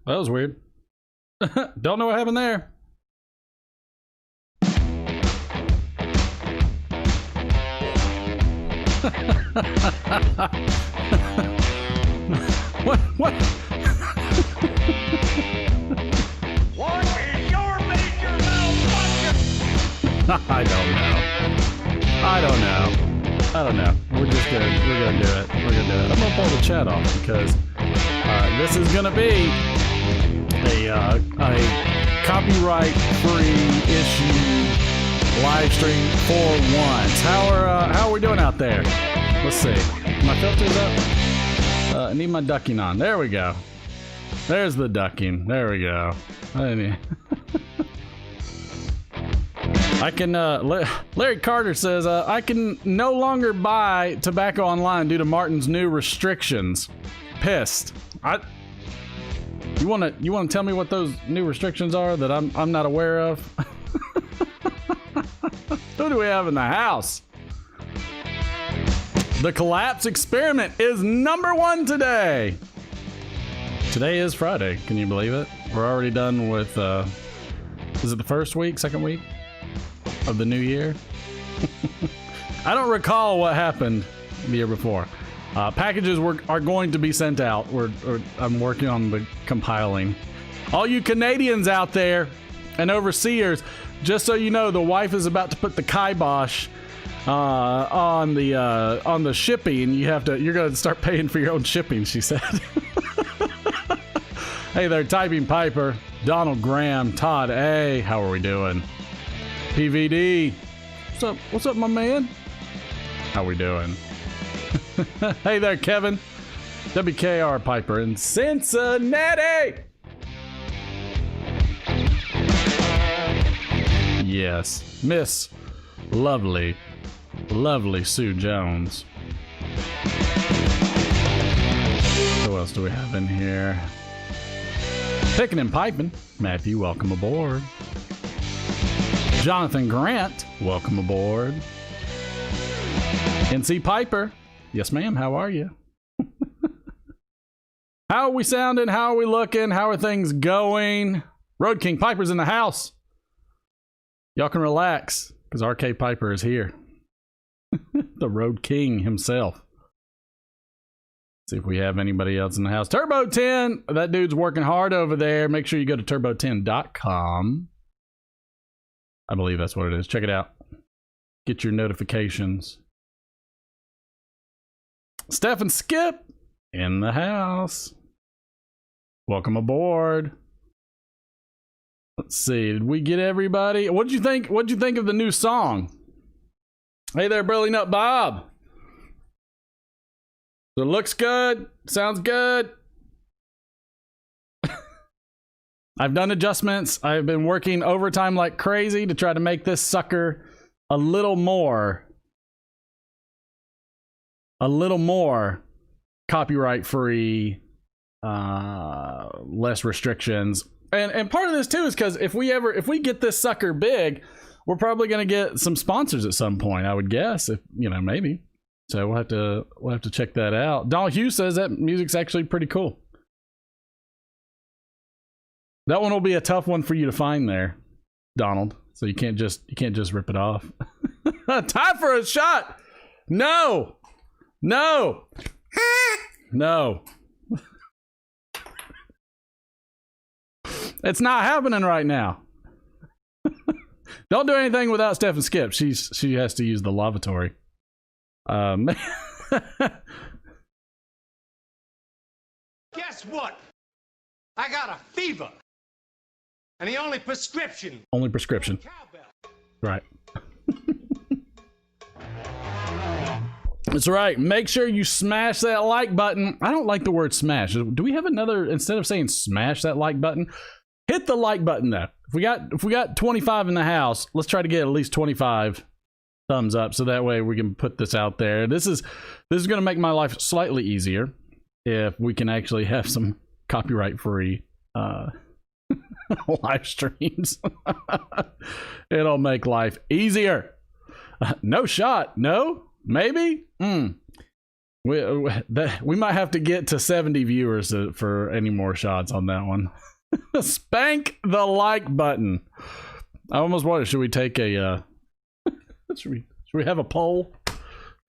That was weird. Don't know what happened there. What? What is your major malfunction? I don't know. We're gonna do it. I'm gonna pull the chat off because this is gonna be a copyright-free issue live stream for once. How are we doing out there? Let's see. My filter's up. I need my ducking on. There we go. There's the ducking. There we go. I can, Larry Carter says, I can no longer buy tobacco online due to Martin's new restrictions. Pissed. You wanna tell me what those new restrictions are that I'm not aware of? Who do we have in the house? The collapse experiment is #1 today. Today is Friday. Can you believe it? We're already done with, is it the first week, second week of the new year? I don't recall what happened the year before. Packages are going to be sent out. I'm working on the compiling. All you Canadians out there and overseers, just so you know, the wife is about to put the kibosh on the shipping. You're gonna start paying for your own shipping, she said. Hey there, Typing Piper, Donald Graham, Todd A. How are we doing? PVD, what's up, my man? How we doing? Hey there, Kevin, WKR Piper in Cincinnati. Yes, Miss Lovely Sue Jones. Who else do we have in here? Picking and Piping. Matthew, welcome aboard. Jonathan Grant, welcome aboard. NC Piper. Yes, ma'am. How are you? How are we sounding? How are we looking? How are things going? Road King Piper's in the house. Y'all can relax because RK Piper is here. The Road King himself. See if we have anybody else in the house. Turbo 10. That dude's working hard over there. Make sure you go to turbo10.com. I believe that's what it is. Check it out. Get your notifications. Steph and Skip in the house. Welcome aboard. Let's see. Did we get everybody? What'd you think? What'd you think of the new song? Hey there, Burly Nut Bob. So it looks good. Sounds good. I've done adjustments. I've been working overtime like crazy to try to make this sucker a little more copyright free, less restrictions. And part of this too is because if we get this sucker big, we're probably going to get some sponsors at some point, I would guess. If maybe. So we'll have to check that out. Donald Hughes says that music's actually pretty cool. That one will be a tough one for you to find there, Donald. So you can't just rip it off. Time for a shot. No. It's not happening right now. Don't do anything without Steph and Skip. She has to use the lavatory. Guess what? I got a fever. And the only prescription. Cowbell. Right. That's right. Make sure you smash that like button. I don't like the word smash. Do we have another, instead of saying smash that like button, hit the like button though. If we got 25 in the house, let's try to get at least 25 thumbs up so that way we can put this out there. This is going to make my life slightly easier if we can actually have some copyright free live streams. It'll make life easier. No shot. No? Maybe? We might have to get to 70 viewers for any more shots on that one. Spank the like button. I almost wonder, should we take a should we have a poll? Should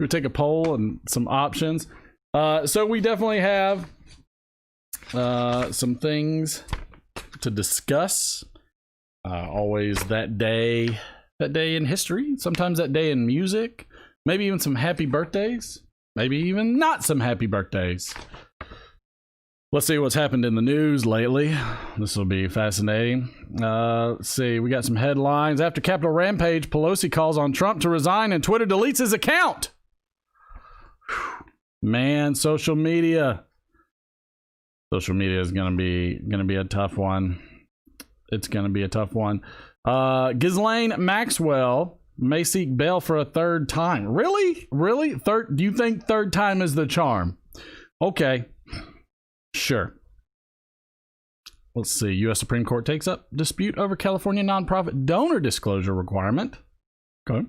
we take a poll and some options? So we definitely have some things to discuss. Always that day in history, sometimes that day in music, maybe even some happy birthdays, maybe even not some happy birthdays. Let's see what's happened in the news lately. This will be fascinating. Let's see, we got some headlines. After Capitol rampage, Pelosi calls on Trump to resign and Twitter deletes his account. Man, social media is gonna be a tough one. It's gonna be a tough one. Ghislaine Maxwell may seek bail for a third time. Really? Do you think third time is the charm? Okay, sure. Let's see. U.S. Supreme Court takes up dispute over California nonprofit donor disclosure requirement. Okay.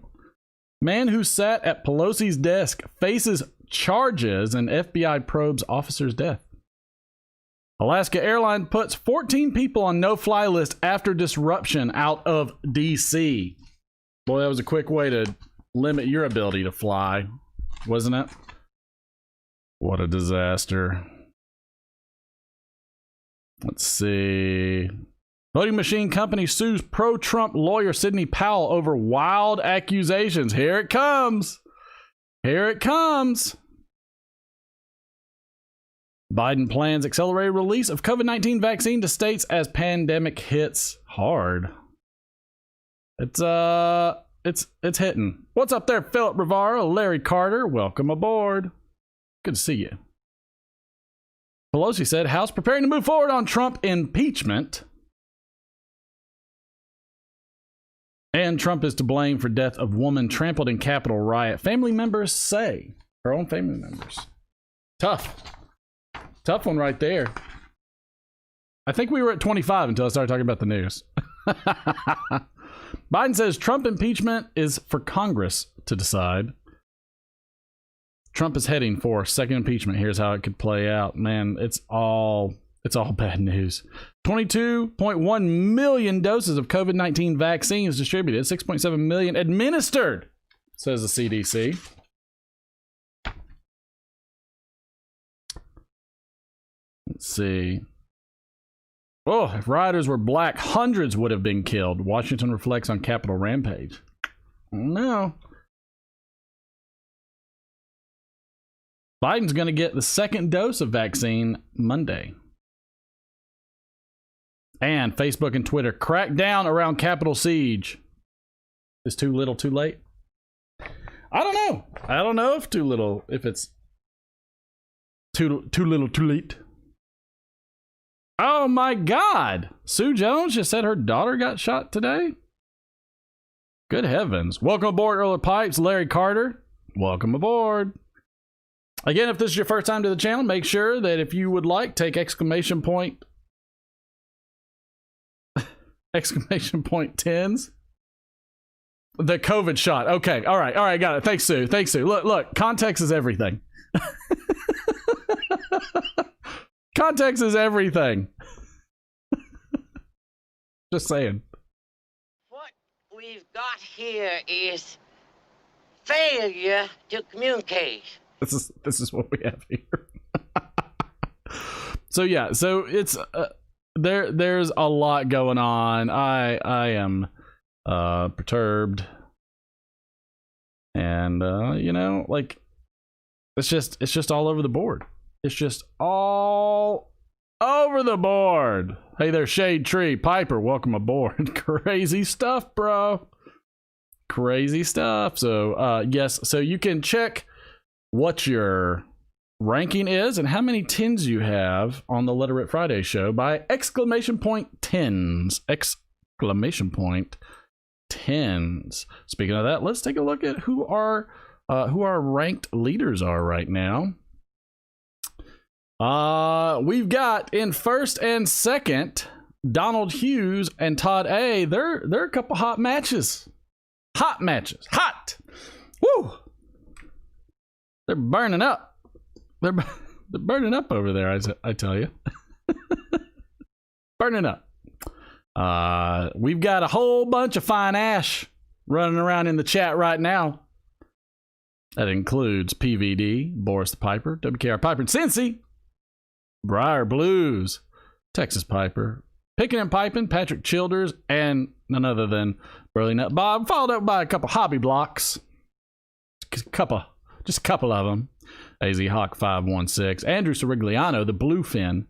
Man who sat at Pelosi's desk faces charges and FBI probes officer's death. Alaska Airlines puts 14 people on no-fly list after disruption out of D.C. Boy, that was a quick way to limit your ability to fly, wasn't it? What a disaster. Let's see. Voting machine company sues pro-Trump lawyer Sidney Powell over wild accusations. Here it comes. Here it comes. Biden plans accelerated release of COVID-19 vaccine to states as pandemic hits hard. It's hitting. What's up there, Philip Rivara, Larry Carter? Welcome aboard. Good to see you. Pelosi said House preparing to move forward on Trump impeachment. And Trump is to blame for death of woman trampled in Capitol riot. Family members say. Her own family members. Tough one right there. I think we were at 25 until I started talking about the news. Biden says Trump impeachment is for Congress to decide. Trump is heading for second impeachment. Here's how it could play out. Man, it's all bad news. 22.1 million doses of COVID-19 vaccines distributed, 6.7 million administered, says the CDC. Let's see. Oh, if rioters were black, hundreds would have been killed. Washington reflects on Capitol rampage. No. Biden's going to get the second dose of vaccine Monday. And Facebook and Twitter crack down around Capitol siege. Is too little too late? I don't know. I don't know if it's too little too late. Oh my God. Sue Jones just said her daughter got shot today? Good heavens. Welcome aboard, Earl of Pipes, Larry Carter. Welcome aboard. Again, if this is your first time to the channel, make sure that if you would like, take exclamation point 10s. The COVID shot. Okay. All right. Got it. Thanks, Sue. Look, context is everything. Context is everything. Just saying. What we've got here is failure to communicate. This is what we have here. So it's there's a lot going on. I am perturbed, and it's just all over the board. It's just all over the board. Hey there, Shade Tree Piper, welcome aboard. Crazy stuff, bro. Crazy stuff. So yes, so you can check what your ranking is and how many 10s you have on the Let It Rip Friday show by exclamation point 10s. Exclamation point 10s. Speaking of that, let's take a look at who our ranked leaders are right now. We've got in first and second Donald Hughes and Todd A. They're a couple hot matches. Hot. Woo! They're burning up. They're burning up over there, I tell you. Burning up. We've got a whole bunch of fine ash running around in the chat right now. That includes PVD, Boris the Piper, WKR Piper and Cincy, Briar Blues, Texas Piper, Picking and Piping, Patrick Childers, and none other than Burley Nut Bob, followed up by a couple hobby blocks. Just a couple of them. AZ Hawk 516, Andrew Sorigliano, the Bluefin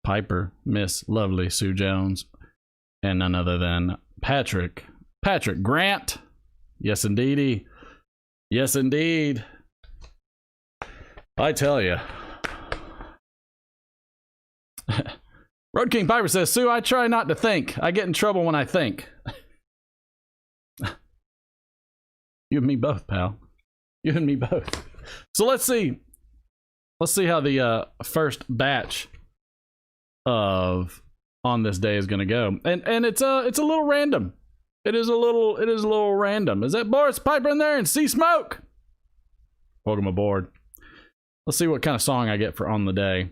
Piper, Miss Lovely Sue Jones, and none other than Patrick Grant. Yes, indeedy. Yes, indeed. I tell you. Road King Piper says, Sue, I try not to think. I get in trouble when I think. You and me both, pal. You and me both. So let's see. Let's see how the first batch of On This Day is going to go. And it's a little random. It is a little random. Is that Boris Piper in there and See Smoke? Welcome aboard. Let's see what kind of song I get for On the Day.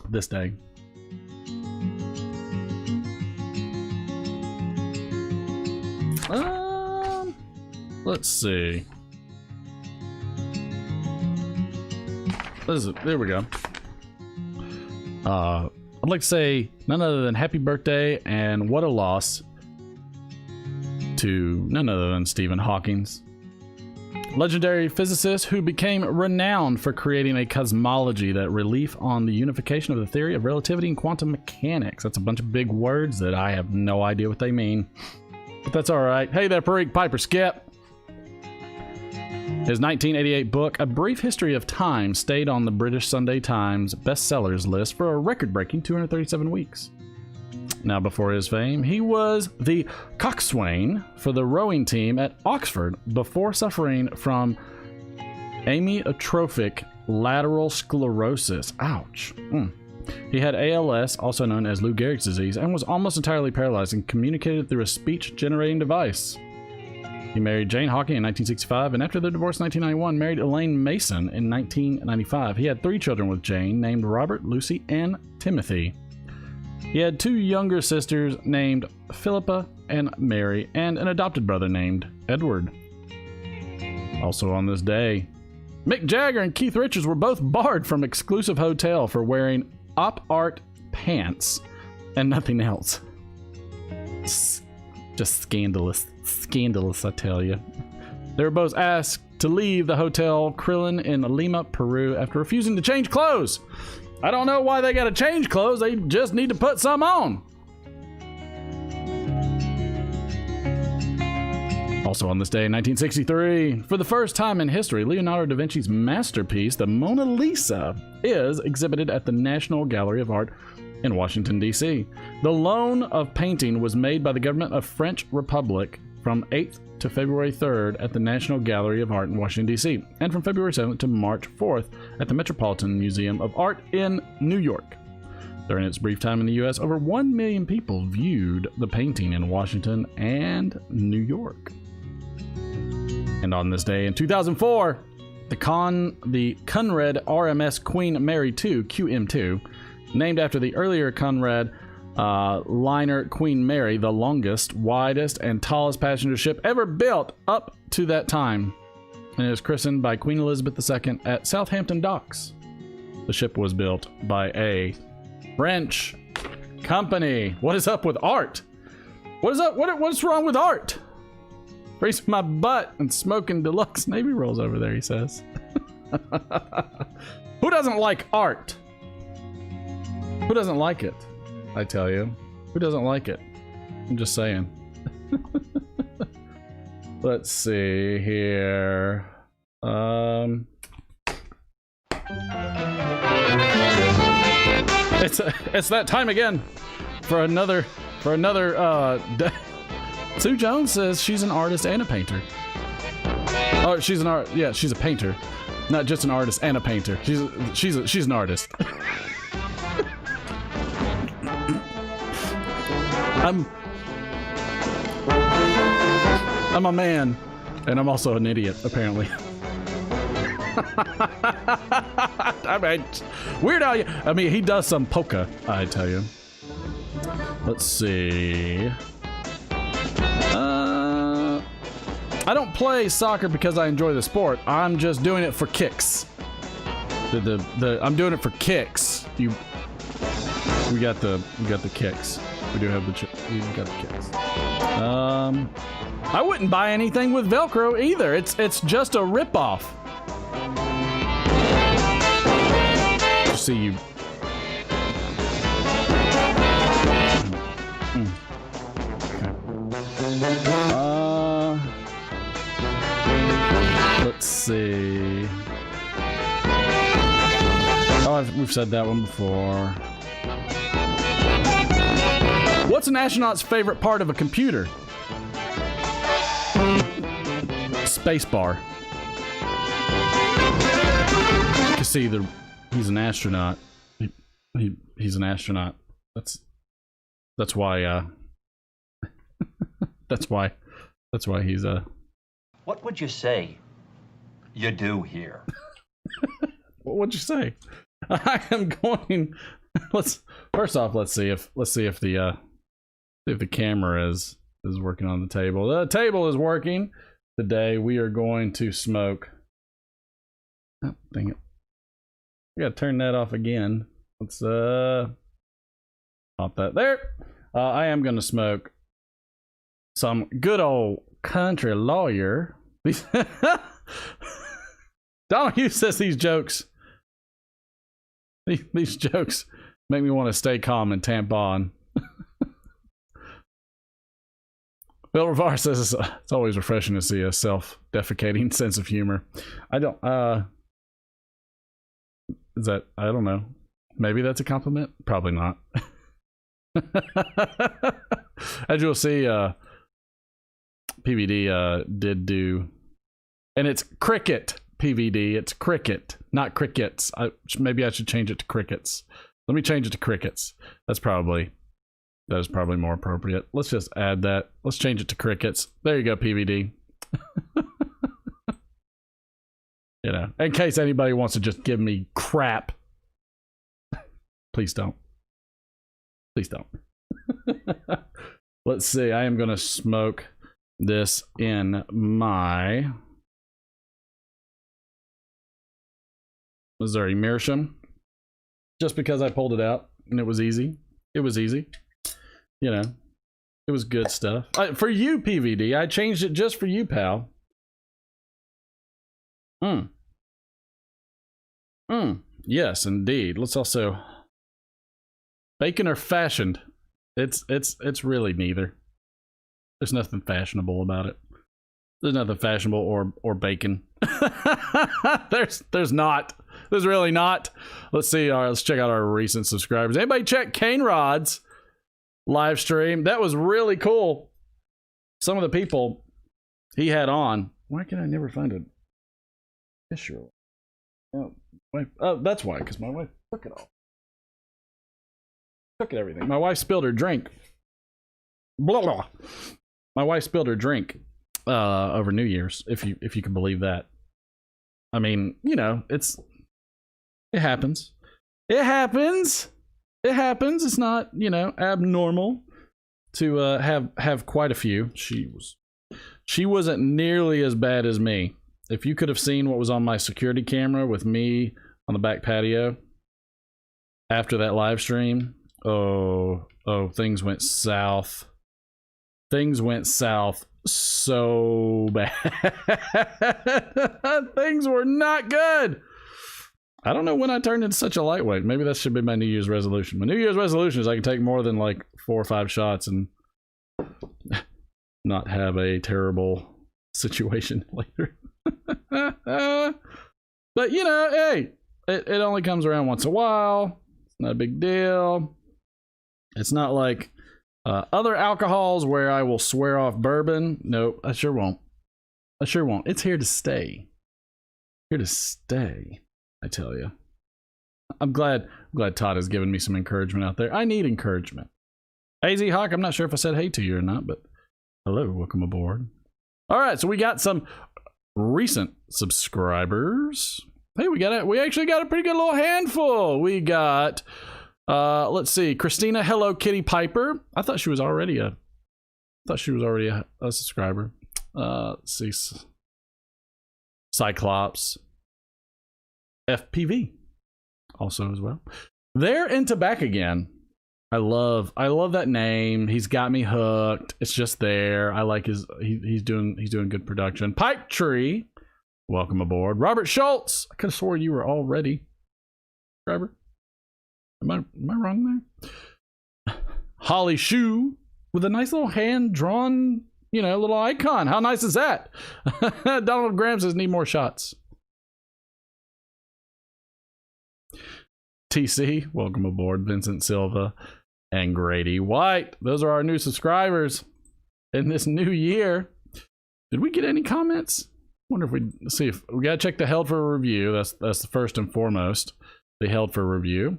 This day. Let's see. There we go. I'd like to say none other than happy birthday and what a loss to none other than Stephen Hawking, legendary physicist who became renowned for creating a cosmology that relief on the unification of the theory of relativity and quantum mechanics. That's a bunch of big words that I have no idea what they mean, but that's all right. Hey there, Parikh Piper Skip. His 1988 book, A Brief History of Time, stayed on the British Sunday Times bestsellers list for a record-breaking 237 weeks. Now, before his fame, he was the coxswain for the rowing team at Oxford before suffering from amyotrophic lateral sclerosis. Ouch. He had ALS, also known as Lou Gehrig's disease, and was almost entirely paralyzed and communicated through a speech-generating device. He married Jane Hawking in 1965, and after their divorce in 1991, married Elaine Mason in 1995. He had 3 children with Jane, named Robert, Lucy, and Timothy. He had 2 younger sisters named Philippa and Mary, and an adopted brother named Edward. Also on this day, Mick Jagger and Keith Richards were both barred from exclusive hotel for wearing op art pants and nothing else. Just scandalous, I tell you. They were both asked to leave the Hotel Krillin in Lima, Peru after refusing to change clothes. I don't know why they gotta change clothes, they just need to put some on. Also on this day in 1963, for the first time in history, Leonardo da Vinci's masterpiece, the Mona Lisa, is exhibited at the National Gallery of Art in Washington, D.C. The loan of painting was made by the government of French Republic from 8th to February 3rd at the National Gallery of Art in Washington, D.C., and from February 7th to March 4th at the Metropolitan Museum of Art in New York. During its brief time in the U.S., over 1 million people viewed the painting in Washington and New York. And on this day in 2004, the Conrad RMS Queen Mary II, QM2, named after the earlier Conrad liner Queen Mary, the longest, widest, and tallest passenger ship ever built up to that time, and it was christened by Queen Elizabeth II at Southampton Docks. The ship was built by a French company. What is up with art? What is up? What's wrong with art? Raising my butt and smoking deluxe Navy rolls over there, he says. Who doesn't like art? Who doesn't like it? I tell you. Who doesn't like it? I'm just saying. Let's see here. It's that time again for another Sue Jones says she's an artist and a painter. Oh, she's a painter. Not just an artist and a painter. She's an artist. I'm a man, and I'm also an idiot, apparently. I mean, Weird Al. I mean, he does some polka, I tell you. Let's see. I don't play soccer because I enjoy the sport. I'm just doing it for kicks. I'm doing it for kicks. We got the kicks. We do have we got the kicks. I wouldn't buy anything with Velcro either. It's just a ripoff. See you. Let's see. Oh, we've said that one before. What's an astronaut's favorite part of a computer? Spacebar. You can see he's an astronaut. He's an astronaut. That's why. That's why he's a. What would you say you do here? What would you say? I am going. First off, let's see if the camera is working on the table. The table is working. Today we are going to smoke. Oh, dang it! We gotta turn that off again. Let's pop that there. I am gonna smoke some good old country lawyer. Donald Hughes says these jokes make me want to stay calm and tampon. Bill Revar says it's always refreshing to see a self-defecating sense of humor. I don't know. Maybe that's a compliment? Probably not. As you'll see, PVD did do, and it's cricket, PVD. It's cricket, not crickets. Maybe I should change it to crickets. Let me change it to crickets. That is probably more appropriate. Let's just add that. Let's change it to crickets. There you go, PVD. You know, in case anybody wants to just give me crap. Please don't. Please don't. Let's see. I am going to smoke this in my Missouri Meerschaum. Just because I pulled it out and it was easy. It was easy. You know, it was good stuff. For you, PVD, I changed it just for you, pal. Yes, indeed. Let's also bacon or fashioned. It's really neither. There's nothing fashionable about it. There's nothing fashionable or bacon. There's not. There's really not. Let's see. All right, let's check out our recent subscribers. Anybody check Kane Rod's live stream? That was really cool. Some of the people he had on. Why can I never find it? Yeah, sure. Oh, that's why, because my wife took it all. Took everything. My wife spilled her drink. Blah blah. My wife spilled her drink over New Year's, if you can believe that. I mean, you know, it happens. It happens. It happens. It's not, you know, abnormal to have quite a few. She wasn't nearly as bad as me. If you could have seen what was on my security camera with me on the back patio after that live stream, oh, things went south. Things went south so bad. Things were not good. I don't know when I turned into such a lightweight. Maybe that should be my New Year's resolution. My New Year's resolution is I can take more than like 4 or 5 shots and not have a terrible situation later. But you know, hey, it only comes around once a while. It's not a big deal. It's not like other alcohols where I will swear off bourbon. Nope, I sure won't. I sure won't. It's here to stay. Here to stay, I tell you. I'm glad Todd has given me some encouragement out there. I need encouragement. AZ Hawk, I'm not sure if I said hey to you or not, but hello, welcome aboard. All right, so we got some recent subscribers. Hey, we actually got a pretty good little handful. We got let's see, Christina Hello Kitty Piper. I thought she was already a subscriber. Let's see, Cyclops, FPV also as well. They're into back again. I love that name. He's got me hooked. It's just there. I like he's doing good production. Pipe Tree, welcome aboard. Robert Schultz. I could have swore you were already subscriber. Am I wrong there? Holly Shoe with a nice little hand drawn, little icon. How nice is that? Donald Graham says need more shots. TC, welcome aboard. Vincent Silva and Grady White. Those are our new subscribers in this new year. Did we get any comments? Wonder if see if we gotta check the held for review. That's the first and foremost. The held for review.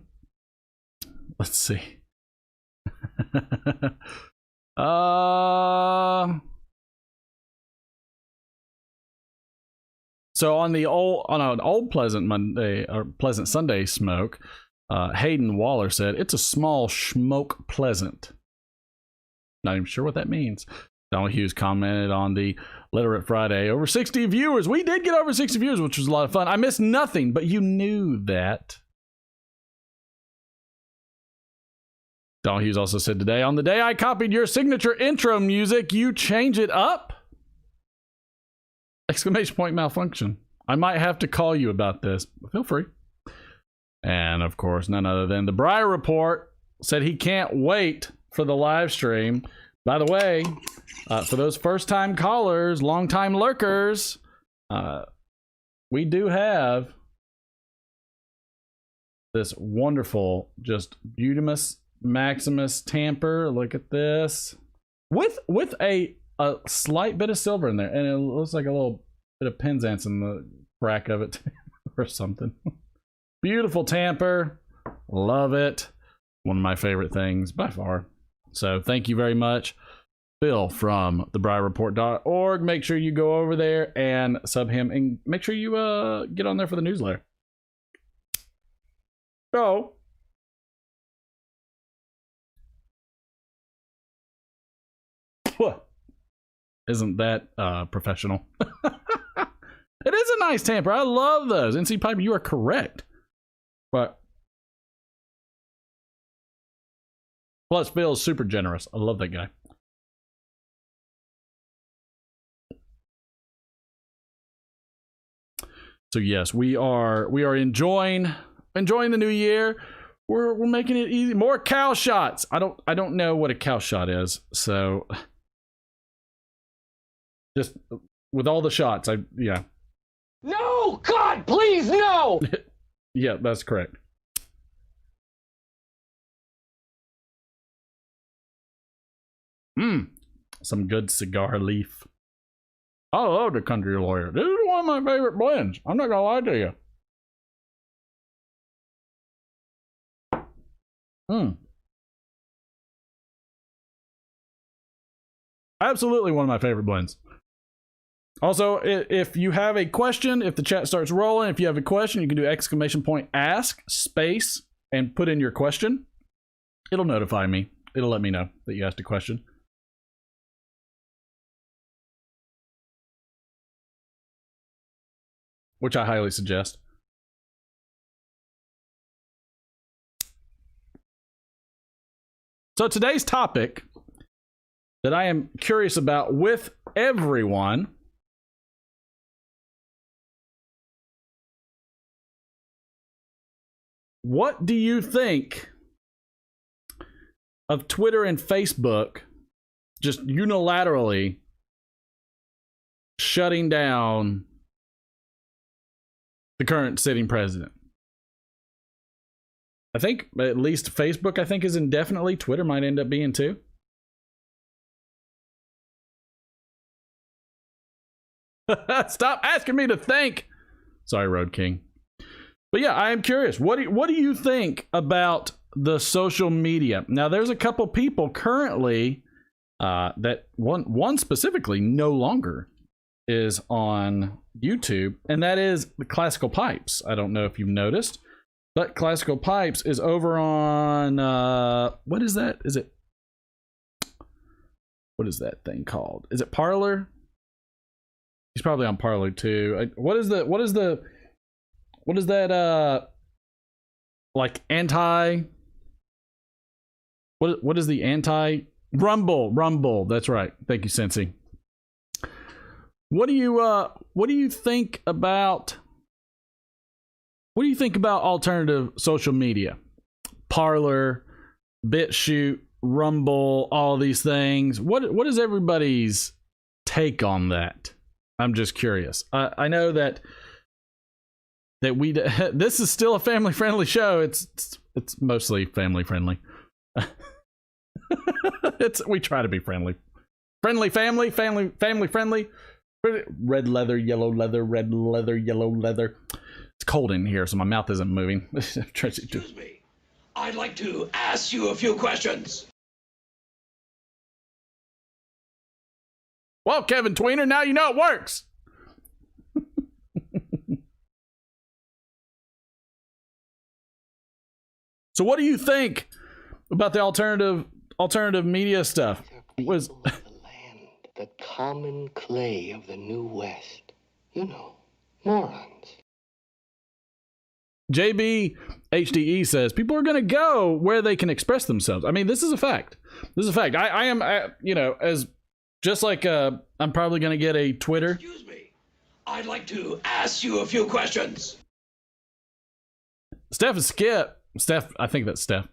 Let's see. So on an old Pleasant Monday or Pleasant Sunday smoke, Hayden Waller said it's a small smoke pleasant. Not even sure what that means. Donald Hughes commented on the Literate Friday. Over 60 viewers. We did get over 60 viewers, which was a lot of fun. I missed nothing, but you knew that. Donald Hughes also said today, on the day I copied your signature intro music, you change it up? Exclamation point malfunction. I might have to call you about this. Feel free. And of course, none other than the Breyer Report said he can't wait for the live stream. By the way, for those first-time callers, long-time lurkers, we do have this wonderful, just Beautimus Maximus tamper. Look at this. With a slight bit of silver in there, and it looks like a little bit of Penzance in the crack of it or something. Beautiful tamper. Love it. One of my favorite things by far. So thank you very much, Bill from thebrierreport.org. Make sure you go over there and sub him, and make sure you get on there for the newsletter. So isn't that professional? It is a nice tamper. I love those. NC Piper, you are correct. But plus, Phil is super generous. I love that guy. So yes, we are enjoying the new year. We're making it easy. More cow shots. I don't know what a cow shot is. So just with all the shots, yeah. No! God, please, no! Yeah, that's correct. Some good cigar leaf. I love the Country Lawyer. This is one of my favorite blends. I'm not gonna lie to you. Absolutely one of my favorite blends. Also, if you have a question, if the chat starts rolling, if you have a question, you can do exclamation point ask space and put in your question. It'll notify me. It'll let me know that you asked a question. Which I highly suggest. So today's topic that I am curious about with everyone what do you think of Twitter and Facebook just unilaterally shutting down the current sitting president? I think at least Facebook, I think, is indefinitely. Twitter might end up being too. Stop asking me to think. Sorry, Road King. But yeah, I am curious. What do you think about the social media? Now, there's a couple people currently that one specifically no longer is on YouTube, and that is the Classical Pipes. I don't know if you've noticed, but Classical Pipes is over on what is that? What is that thing called? Is it Parlor? He's probably on Parlor too. What is that like anti? What is the anti? Rumble. That's right. Thank you, Cincy. What do you think about alternative social media? Parlor, BitChute, Rumble, all these things. What is everybody's take on that? I'm just curious. I know that we this is still a family friendly show. It's mostly family friendly. We try to be friendly family friendly. Red leather, yellow leather, red leather, yellow leather. It's cold in here, so my mouth isn't moving. Excuse me. I'd like to ask you a few questions. Well, Kevin Tweener, now you know it works. So what do you think about the alternative media stuff? Was People of the land, the common clay of the New West. You know, morons. JB HDE says people are going to go where they can express themselves. I mean, this is a fact. I am, as just like I'm probably going to get a Twitter. Excuse me. I'd like to ask you a few questions. Steph, I think that's Steph,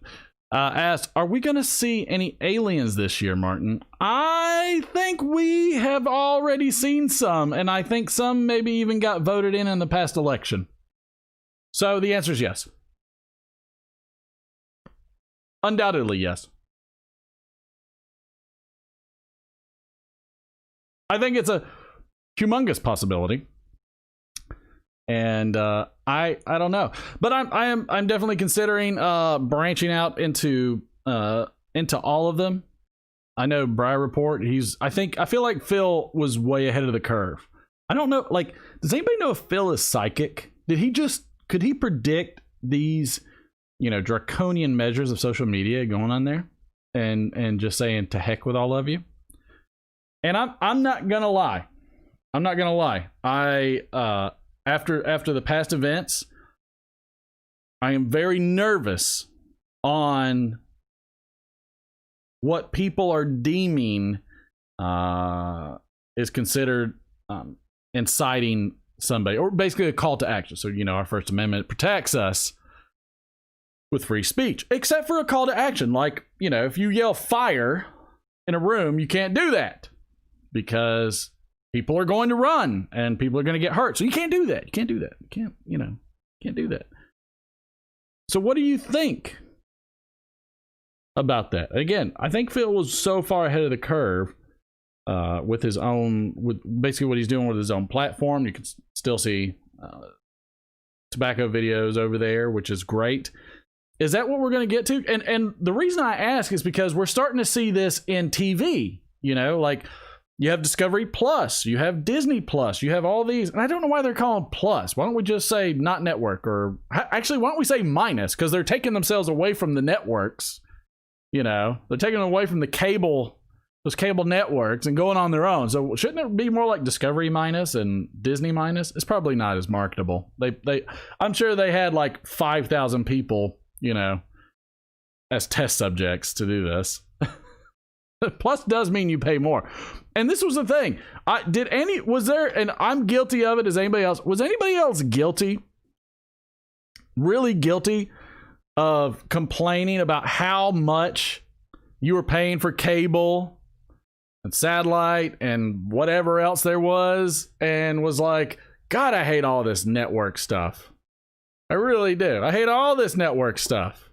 asked, are we going to see any aliens this year, Martin? I think we have already seen some, and I think some maybe even got voted in the past election. So the answer is yes. Undoubtedly, yes. I think it's a humongous possibility. And I don't know, but I'm definitely considering branching out into all of them. I know Briar Report. I feel like Phil was way ahead of the curve. I don't know. Like, does anybody know if Phil is psychic? Could he predict these, draconian measures of social media going on there, and just saying to heck with all of you? And I'm not gonna lie. After the past events, I am very nervous on what people are deeming is considered inciting somebody, or basically a call to action. So, our First Amendment protects us with free speech, except for a call to action. Like, if you yell fire in a room, you can't do that because people are going to run and people are going to get hurt. So you can't do that. You can't do that. So what do you think about that? Again, I think Phil was so far ahead of the curve with basically what he's doing with his own platform. You can still see tobacco videos over there, which is great. Is that what we're going to get to? And the reason I ask is because we're starting to see this in TV, like, you have Discovery Plus, you have Disney Plus, you have all these, and I don't know why they're calling Plus. Why don't we just say not network, or actually, why don't we say minus? Because they're taking themselves away from the networks. They're taking away from those cable networks and going on their own. So shouldn't it be more like Discovery Minus and Disney Minus? It's probably not as marketable. I'm sure they had like 5,000 people, as test subjects to do this. Plus does mean you pay more. And this was the thing. And I'm guilty of it as anybody else. Was anybody else guilty? Really guilty of complaining about how much you were paying for cable and satellite and whatever else there was, and was like, God, I hate all this network stuff. I really do. I hate all this network stuff.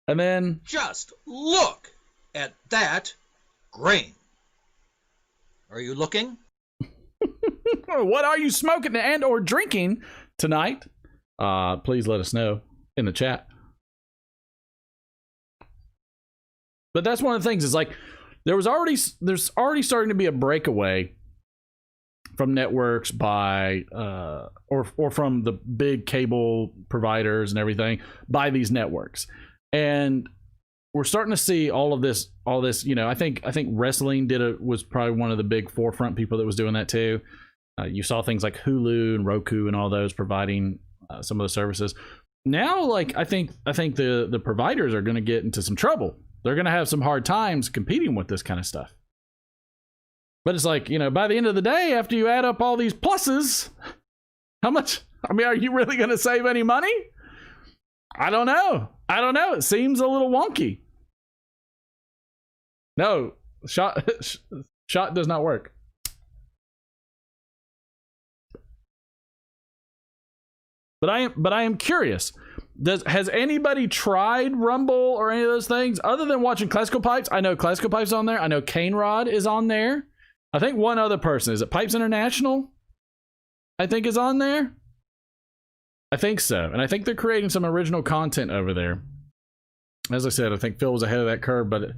And then Just look at that grain. Are you looking? what are you smoking and or drinking tonight? Please let us know in the chat. But that's one of the things, is like there's already starting to be a breakaway networks by or from the big cable providers and everything by these networks. And we're starting to see all this, you know, I think wrestling was probably one of the big forefront people that was doing that too. You saw things like Hulu and Roku and all those providing some of the services. Now, like, I think the providers are going to get into some trouble. They're going to have some hard times competing with this kind of stuff. But it's like, you know, by the end of the day, after you add up all these pluses, how much, I mean, are you really going to save any money? I don't know. It seems a little wonky. No, shot does not work. But I am curious. Has anybody tried Rumble or any of those things other than watching Classical Pipes? I know Classical Pipes on there. I know Kane Rod is on there. I think one other person, is it Pipes International? I think is on there. I think so. And I think they're creating some original content over there. As I said, I think Phil was ahead of that curve, but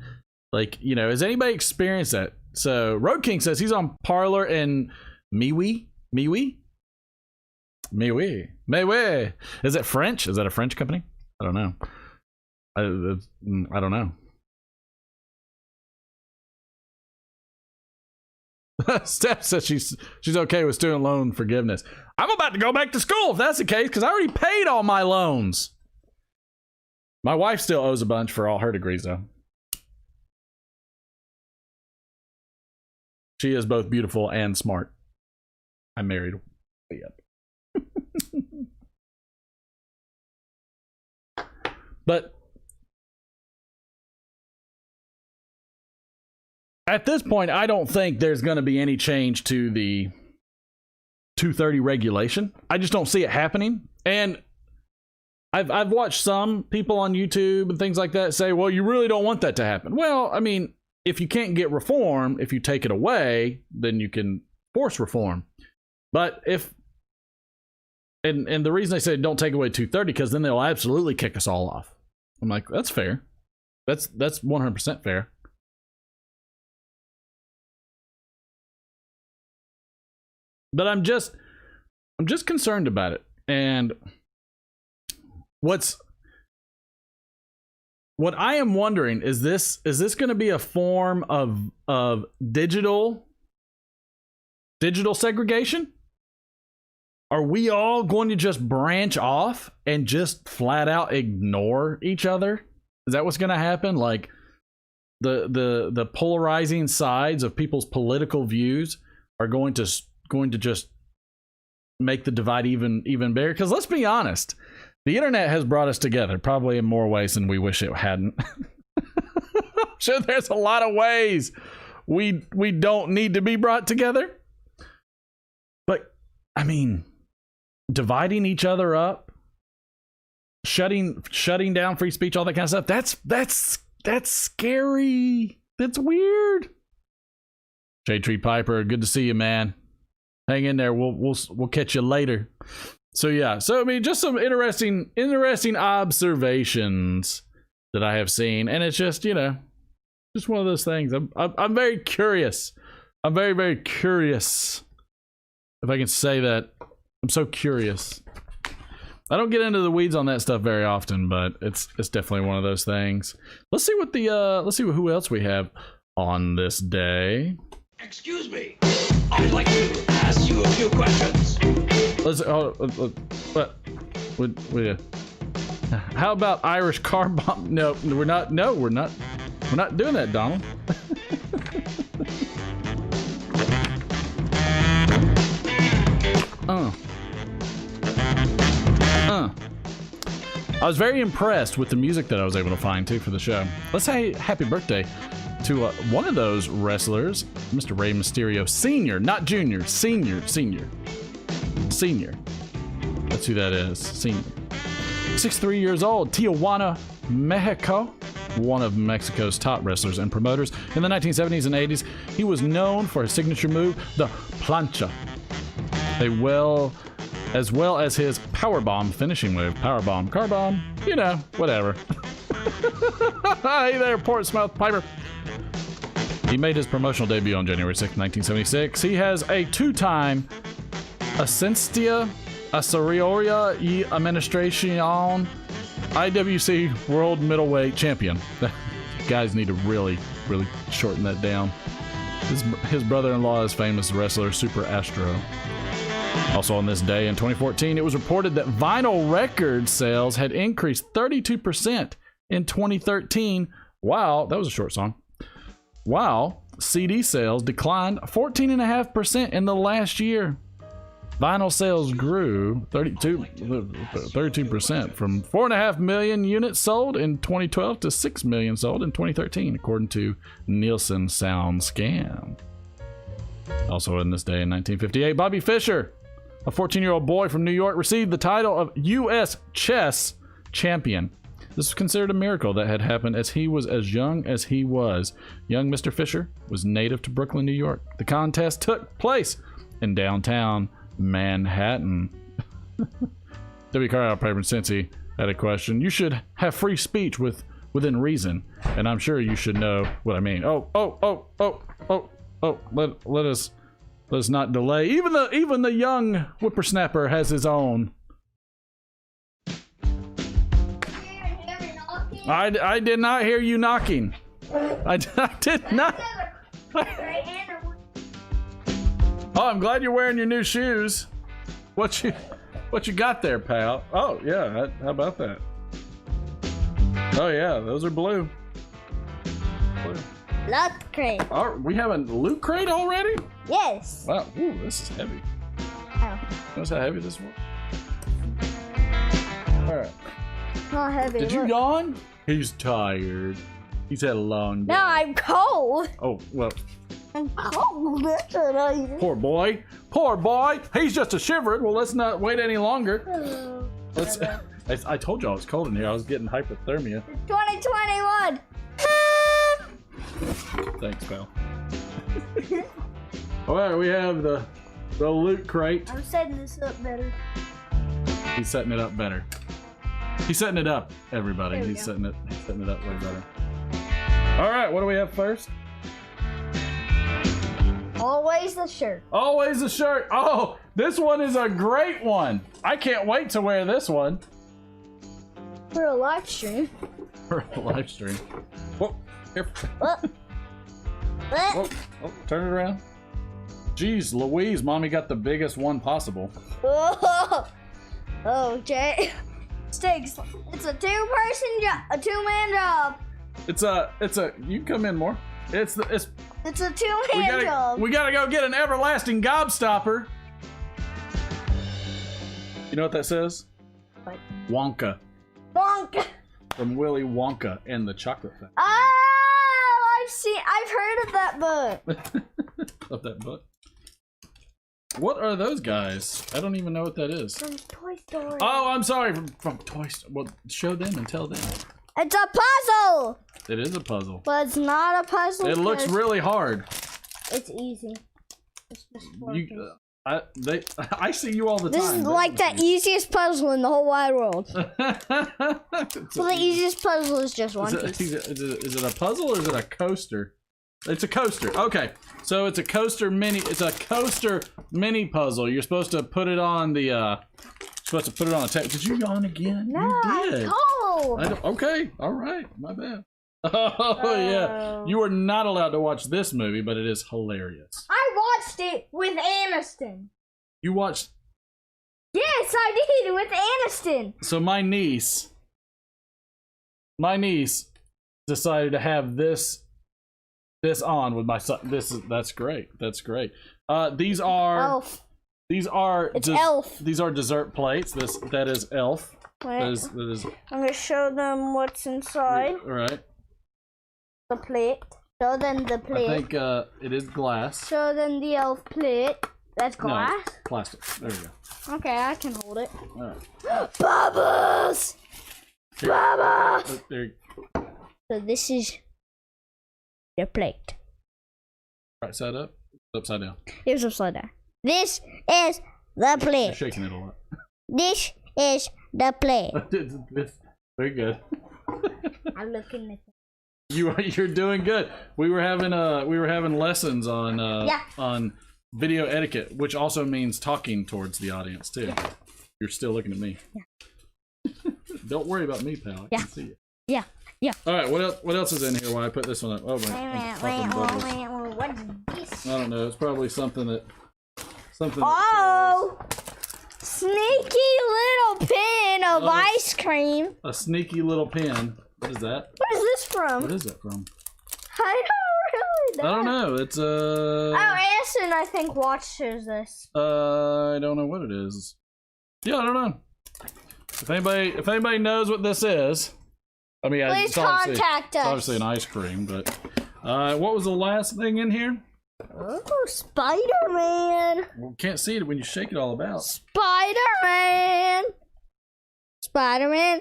like, you know, has anybody experienced that? So Road King says he's on Parler and MeWe. Is it French? Is that a French company? I don't know. I don't know. Steph says she's okay with student loan forgiveness. I'm about to go back to school if that's the case, because I already paid all my loans. My wife still owes a bunch for all her degrees, though. She is both beautiful and smart. I'm married. Yep. But at this point, I don't think there's going to be any change to the 230 regulation. I just don't see it happening. And I've watched some people on YouTube and things like that say, well, you really don't want that to happen. Well, I mean, if you can't get reform, if you take it away, then you can force reform. But if and the reason I say don't take away 230, because then they'll absolutely kick us all off. I'm like, that's fair. That's 100% fair. But I'm just concerned about it. And what I am wondering is this going to be a form of digital segregation? Are we all going to just branch off and just flat out ignore each other? Is that what's going to happen? Like the polarizing sides of people's political views are going to just make the divide even bigger? Because let's be honest, the internet has brought us together probably in more ways than we wish it hadn't. I'm sure there's a lot of ways we don't need to be brought together. But I mean, dividing each other up, shutting down free speech, all that kind of stuff, that's scary. That's weird. J Tree Piper, good to see you, man. Hang in there. We'll catch you later. So yeah. So I mean, just some interesting observations that I have seen, and it's just, you know, just one of those things. I'm very curious. I'm very, very curious, if I can say that. I'm so curious. I don't get into the weeds on that stuff very often, but it's definitely one of those things. Let's see who else we have on this day. Excuse me. I'd like to ask you a few questions. How about Irish car bomb? No, we're not. No, we're not. We're not doing that, Donald. I was very impressed with the music that I was able to find too for the show. Let's say happy birthday to one of those wrestlers, Mr. Rey Mysterio Sr., not Junior, Senior. That's who that is, Senior. 63 years old, Tijuana, Mexico, one of Mexico's top wrestlers and promoters. In the 1970s and 80s, he was known for his signature move, the plancha, as well as his powerbomb finishing move. Powerbomb, car bomb, you know, whatever. Hey there, Portsmouth Piper. He made his promotional debut on January 6, 1976. He has a two-time Ascensia Acerioria y Administración IWC World Middleweight Champion. Guys need to really shorten that down. His brother-in-law is famous wrestler Super Astro. Also on this day in 2014, it was reported that vinyl record sales had increased 32% in 2013, while, that was a short song, while CD sales declined 14.5% in the last year. Vinyl sales grew 32% from 4.5 million units sold in 2012 to 6 million sold in 2013, according to Nielsen Sound Scan. Also in this day in 1958, Bobby Fischer, a 14-year-old boy from New York, received the title of U.S. Chess Champion. This was considered a miracle that had happened as he was as young as he was. Young Mr. Fischer was native to Brooklyn, New York. The contest took place in downtown Manhattan. W. Carlisle Paper Cincy had a question. You should have free speech within reason, and I'm sure you should know what I mean. Let us not delay. Even the young whippersnapper has his own. I did not hear you knocking. I did not. Oh, I'm glad you're wearing your new shoes. What you got there, pal? Oh yeah, how about that? Oh yeah, those are blue. Loot crate. Oh, we have a loot crate already? Yes. Wow, ooh, this is heavy. Oh. Notice how heavy this was? Alright. Not heavy. Did you look. yawn? He's tired. He's had a long day. No, I'm cold. Oh, well, I'm cold. That's what I do. poor boy. Poor boy. He's just a shivering. Well, let's not wait any longer. Let's. I told you I was cold in here. I was getting hypothermia. 2021. Thanks, pal. Alright, we have the loot crate. I'm setting this up better. He's setting it up better. He's setting it up, everybody. There we He's go. setting it up way better. Alright, what do we have first? Always the shirt. Always a shirt. Oh, this one is a great one. I can't wait to wear this one For a live stream. for a live stream. Whoa, here. What? Whoa, What? oh, turn it around. Jeez Louise, mommy got the biggest one possible. Whoa. Okay. Sticks. It's a two-person job. A two-man job. It's a, you can come in more. It's It's a we two-man job. gotta go get an everlasting gobstopper. You know what that says? What? Wonka. Bonk. From Willy Wonka and the Chocolate Factory. Oh, I've heard of that book. Of that book. What are those guys? I don't even know what that is. From Toy Story. Oh, I'm sorry. From Toy Story. Well, show them and tell them. It's a puzzle. It is a puzzle. But it's not a puzzle. It looks because really hard. It's easy. It's just You, I see you all the This time. is like the easiest puzzle in the whole wide world. It's Well, the easiest puzzle is just one piece. Is it a puzzle or is it a coaster? It's a coaster. Okay, so it's a coaster mini. It's a coaster mini puzzle. You're supposed to put it on the. Supposed to put it on a table. Did you yawn again? No, you I'm did. cold. Okay, all right, my bad. Oh yeah, you are not allowed to watch this movie, but it is hilarious. I watched it with Aniston. You watched. Yes, I did with Aniston. So my niece decided to have this on with my son. That's great. That's great. These are Elf. It's Elf. These are dessert plates. That is Elf. Wait, That is I'm gonna show them what's inside all right. the plate. Show them the I plate. think it is glass. Show them the Elf plate. That's No, glass. plastic. There you go. Okay, I can hold it. All right. Bubbles! Here. Bubbles! There you So this is the plate. Right side up. Upside down. Here's upside down. This is the You're plate. shaking it a lot. This is the plate. Very good. I'm looking at it. You're doing good. We were having lessons on on video etiquette, which also means talking towards the audience too. Yeah. You're still looking at me. Yeah. Don't worry about me, pal. I can see you. Yeah. Yeah. All right. What else is in here? While I put this one up. Oh my. What is this? I don't know. It's probably something that. Oh! Sneaky little pin of ice cream. A sneaky little pin. What is that? What is this from? What is that from? I don't really know. I don't know. It's Oh, Addison, I think, watches this. I don't know what it is. Yeah, I don't know. If anybody knows what this is, I mean, please contact us. It's obviously an ice cream, but what was the last thing in here? Oh, Spider-Man. Well, can't see it when you shake it all about. Spider-Man. Spider-Man.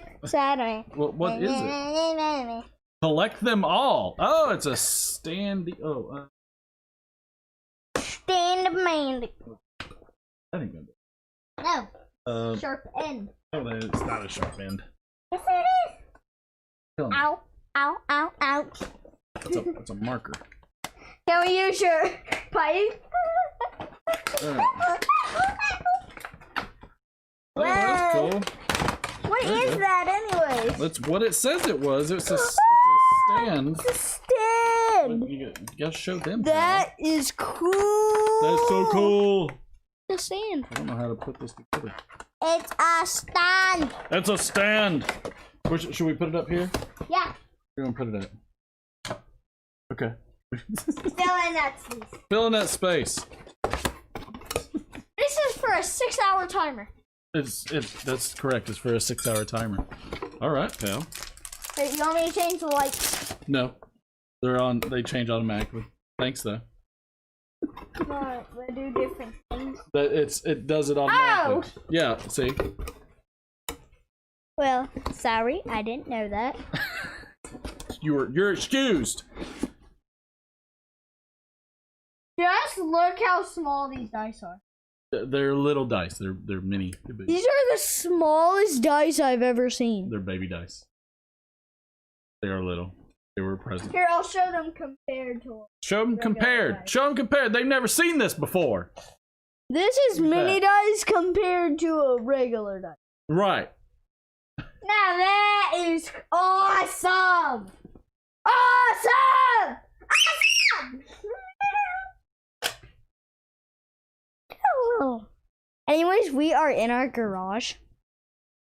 What is it? Collect them all. Oh, it's a standy. Oh, Stand-man. I think I'm. No. Sharp end. Oh, it's not a sharp end. Yes, it is. Kill me. Ow. Ow. Ow. Ow. That's a marker. Can we use your pipe? Oh, that's cool. What is that, anyways? That's what it says it was. It's a stand. It's a stand. You gotta show them. That is cool. That's so cool. The stand. I don't know how to put this together. It's a stand. It's a stand. Should we put it up here? Yeah. We're gonna put it up. Okay. Fill in that space. Fill in that space. This is for a 6-hour timer. That's correct. It's for a 6-hour timer. All right, pal. Wait, you want me to change the lights? No, they're on. They change automatically. Thanks though. No, we do different things. It does it automatically. Oh! Yeah. See. Well, sorry, I didn't know that. You're excused. Just look how small these dice are. They're little dice. They're mini. These are the smallest dice I've ever seen. They're baby dice. They are little. They were present. Here, I'll show them compared to. Show them compared. Dice. Show them compared. They've never seen this before. This is mini dice compared to a regular dice. Right. Now that is awesome! Awesome! Awesome! Oh. Anyways, we are in our garage.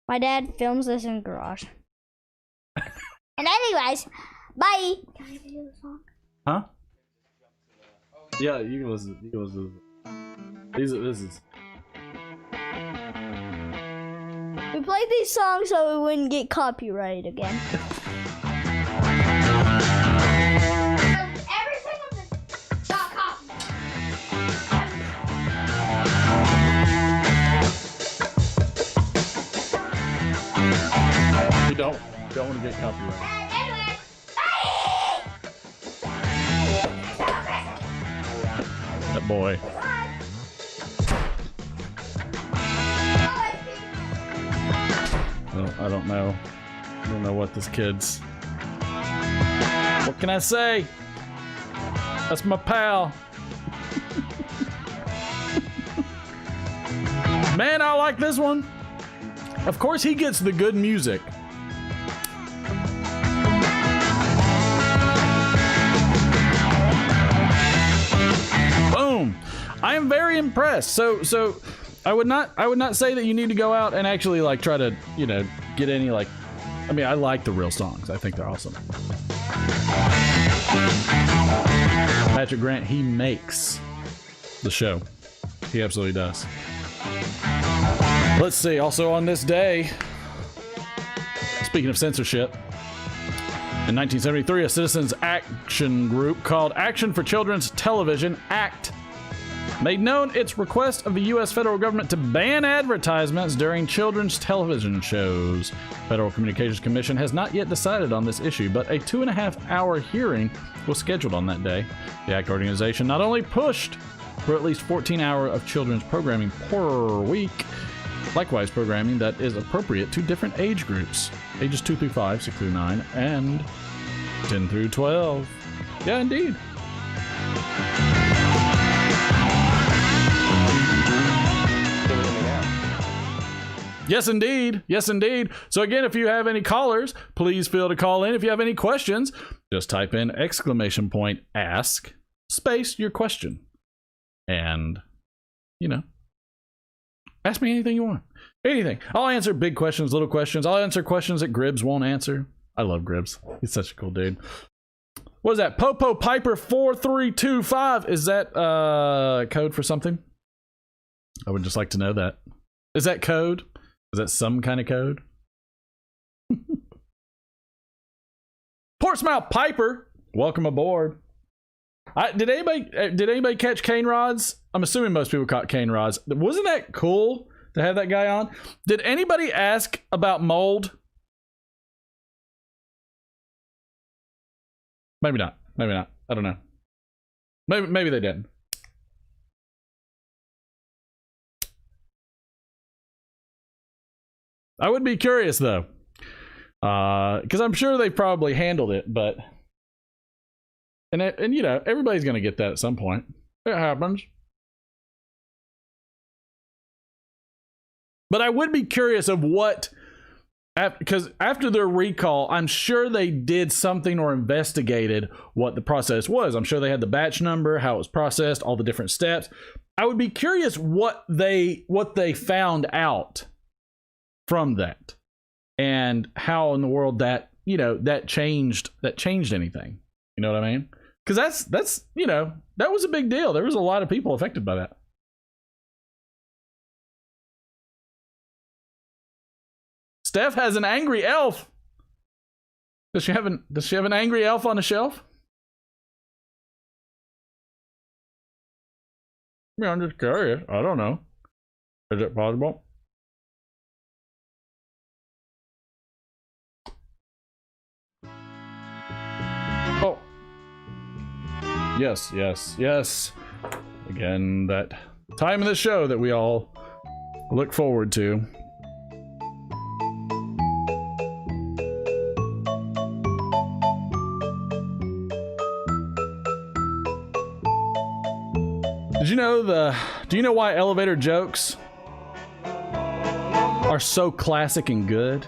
My dad films this in garage. And anyways, bye! Can I do the song? Huh? Yeah, you can listen. You can listen. This is. We played these songs so we wouldn't get copyrighted again. Everything of this got copyrighted. We don't want to get copyrighted. That boy. Well, I don't know. I don't know what this kid's. What can I say? That's my pal. Man, I like this one. Of course, he gets the good music. Boom! I am very impressed. So I would not say that you need to go out and actually like try to, get any like. I mean, I like the real songs. I think they're awesome. Patrick Grant, he makes the show. He absolutely does. Let's see. Also on this day, speaking of censorship, in 1973, a citizens action group called Action for Children's Television, ACT, made known its request of the U.S. federal government to ban advertisements during children's television shows. Federal Communications Commission has not yet decided on this issue, but a 2.5-hour hearing was scheduled on that day. The ACT organization not only pushed for at least 14 hours of children's programming per week, likewise programming that is appropriate to different age groups, ages 2 through 5, 6 through 9, and 10 through 12. Yeah, indeed. Yes, indeed. Yes, indeed. So again, if you have any callers, please feel to call in. If you have any questions, just type in !ask space your question. And, you know, ask me anything you want. Anything. I'll answer big questions, little questions. I'll answer questions that Gribbs won't answer. I love Gribbs. He's such a cool dude. What is that? Popo Piper 4325. Is that code for something? I would just like to know that. Is that code? Is that some kind of code? Portsmouth Piper, welcome aboard. Did anybody catch Cane Rods? I'm assuming most people caught Cane Rods. Wasn't that cool to have that guy on? Did anybody ask about mold? Maybe not. Maybe not. I don't know. Maybe they didn't. I would be curious though, because I'm sure they probably handled it, but and you know, everybody's gonna get that at some point. It happens. But I would be curious of what, because after their recall, I'm sure they did something or investigated what the process was. I'm sure they had the batch number, how it was processed, all the different steps. I would be curious what they found out from that, and how in the world that, you know, that changed anything. You know what I mean? Because that's you know, that was a big deal. There was a lot of people affected by that. Steph has an angry elf. Does she have an angry elf on the shelf? I mean, I'm just curious. I don't know. Is it possible? Oh. Yes, yes, yes. Again, that time of the show that we all look forward to. Do you know why elevator jokes are so classic and good?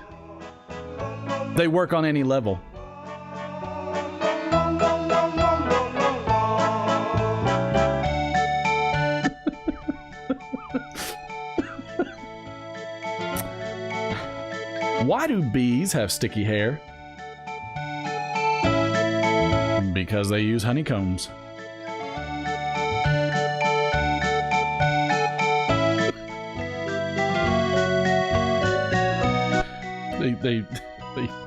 They work on any level. Why do bees have sticky hair? Because they use honeycombs. They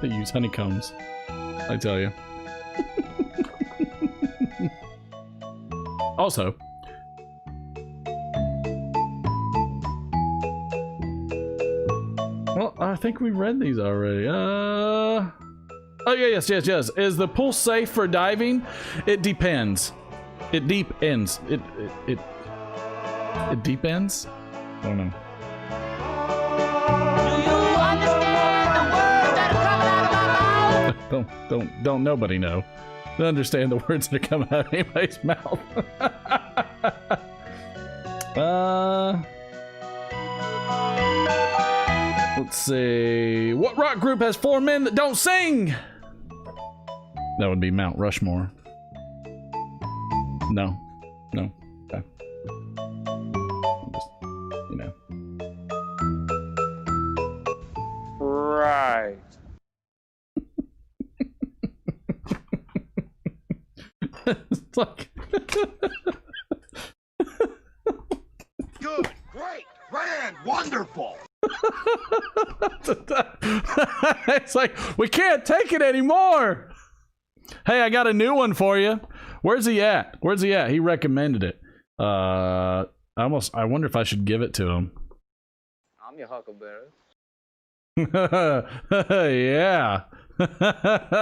use honeycombs, I tell you. Also, well, I think we read these already. Oh yeah, yes. Is the pool safe for diving? It depends. It deep ends. It deep ends? I don't know. Don't nobody know. Don't understand the words that are coming out of anybody's mouth. Let's see. What rock group has 4 men that don't sing? That would be Mount Rushmore. No. Okay. Just, you know. Right. It's like Good, great, grand, wonderful. it's like, we can't take it anymore. Hey, I got a new one for you. Where's he at? He recommended it. I wonder if I should give it to him. I'm your huckleberry. Yeah.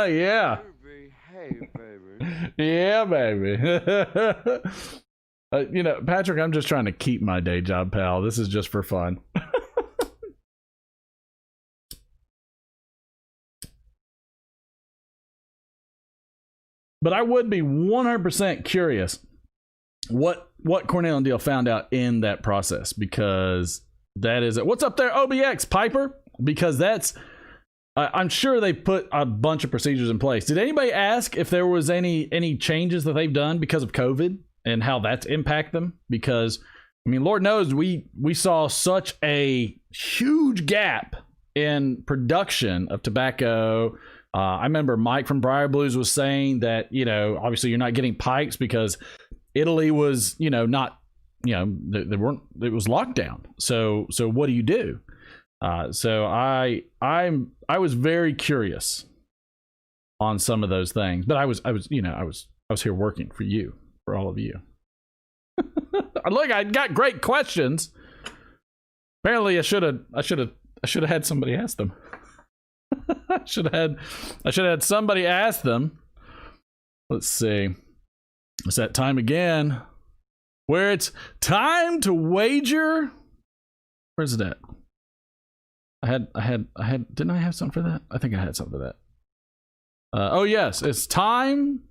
Yeah. Hey, baby. Yeah, baby. You know, Patrick, I'm just trying to keep my day job, pal. This is just for fun. But I would be 100% curious what Cornell and Deal found out in that process, because that is it. What's up there, OBX Piper? Because that's, I'm sure they put a bunch of procedures in place. Did anybody ask if there was any changes that they've done because of COVID and how that's impact them? Because I mean, Lord knows we saw such a huge gap in production of tobacco. I remember Mike from Briar Blues was saying that, you know, obviously you're not getting pipes because Italy was, you know, not, you know, they weren't, it was lockdown. So what do you do? So I was very curious on some of those things, but I was here working for you, for all of you. Look, I got great questions. Apparently I should have had somebody ask them. I should have had somebody ask them. Let's see. It's that time again where it's time to wager. Where's it at? I had didn't I have something for that? I think I had something for that. Oh yes, it's time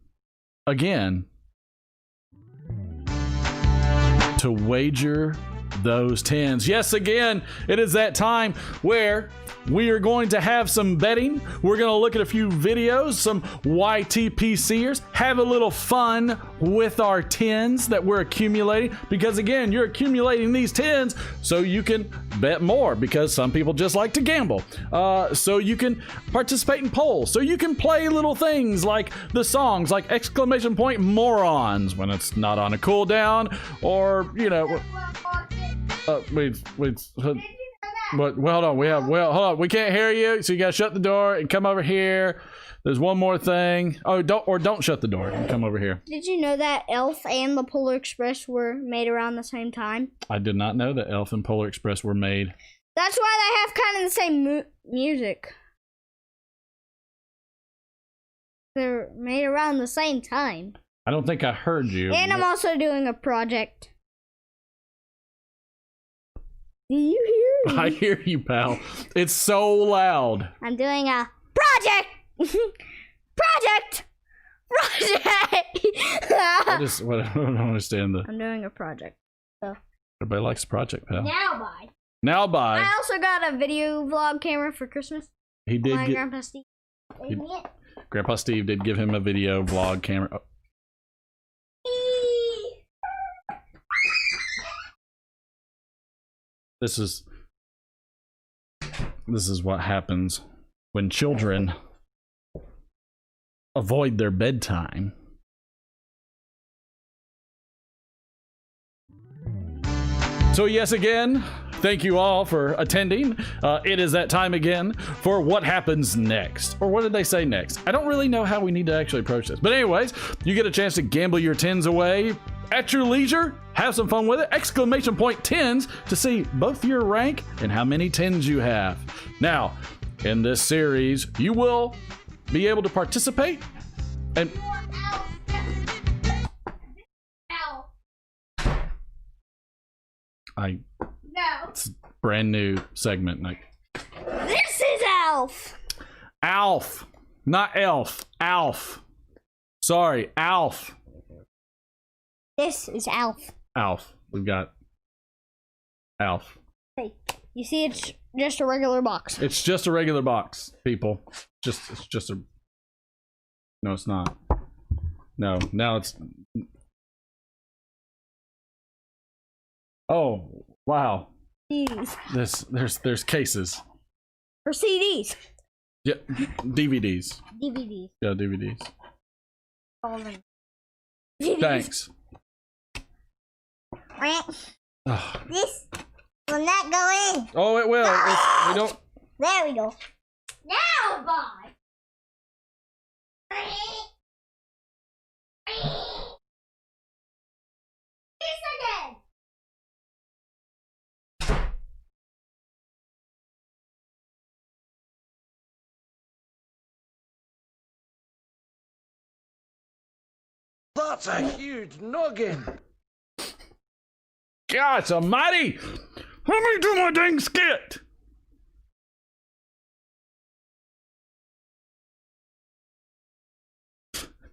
again to wager those tens. Yes, again, it is that time where we are going to have some betting. We're going to look at a few videos, some YTPCers, have a little fun with our tens that we're accumulating, because again, you're accumulating these tens so you can bet more, because some people just like to gamble. So you can participate in polls, so you can play little things like the songs, like exclamation point morons when it's not on a cooldown, or, you know, wait. But hold on, hold on. We can't hear you, so you gotta shut the door and come over here. There's one more thing. Oh, don't shut the door and come over here. Did you know that Elf and the Polar Express were made around the same time? I did not know that Elf and Polar Express were made. That's why they have kind of the same music. They're made around the same time. I don't think I heard you. And I'm also doing a project. Do you hear me? I hear you, pal. It's so loud. I'm doing a project. Project. I don't understand the. I'm doing a project. So. Everybody likes a project, pal. Now buy. I also got a video vlog camera for Christmas. He did My get. Grandpa Steve. Grandpa Steve did give him a video vlog camera. Oh. This is what happens when children avoid their bedtime. So yes, again, thank you all for attending. It is that time again for what happens next. Or what did they say next? I don't really know how we need to actually approach this. But anyways, you get a chance to gamble your tens away at your leisure. Have some fun with it. Exclamation point tens to see both your rank and how many tens you have. Now, in this series, you will be able to participate and it's a brand new segment, Nick. This is Alf. Alf, not Elf. Alf. Sorry, Alf. This is Alf. Alf. We've got Alf. Hey, you see, it's just a regular box. It's just a regular box, people. It's just a. No, it's not. No, now it's. Oh wow! CDs. There's cases. For CDs. Yeah, DVDs. DVDs. Yeah, DVDs. All of them. DVDs. Thanks. This will not go in. Oh, it will. We don't. There we go. Now buy. This again. That's a huge noggin. God almighty! Let me do my dang skit!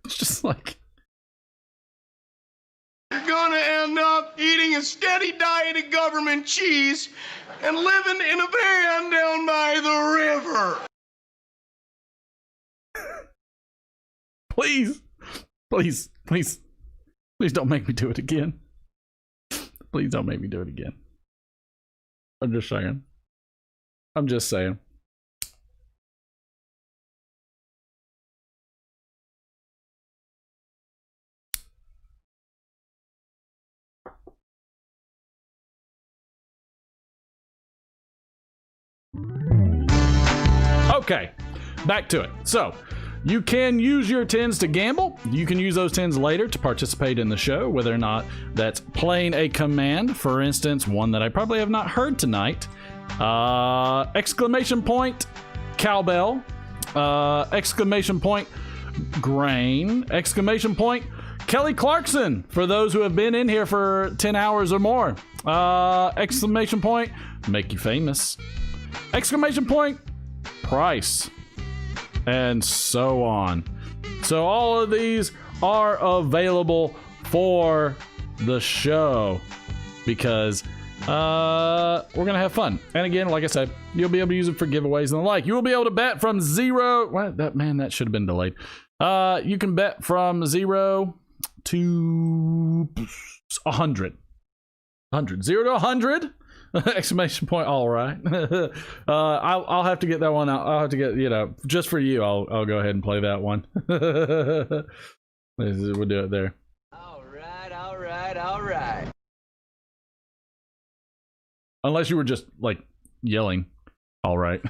It's just like, You're gonna end up eating a steady diet of government cheese and living in a van down by the river. please, please, please, please don't make me do it again. Please don't make me do it again. I'm just saying. I'm just saying. Okay, back to it. So, you can use your tens to gamble. You can use those tens later to participate in the show, whether or not that's playing a command. For instance, one that I probably have not heard tonight. Exclamation point, cowbell. Exclamation point, grain. Exclamation point, Kelly Clarkson, for those who have been in here for 10 hours or more. Exclamation point, make you famous. Exclamation point, price, and so on. So all of these are available for the show because we're gonna have fun. And again, like I said, you'll be able to use it for giveaways and the like. You will be able to bet from 0. What? That should have been delayed. You can bet from 0 to 100. 0 to 100. Exclamation point, all right. I'll have to get that one out. I'll have to get, just for you, I'll go ahead and play that one. We'll do it there. All right. Unless you were just, like, yelling, all right.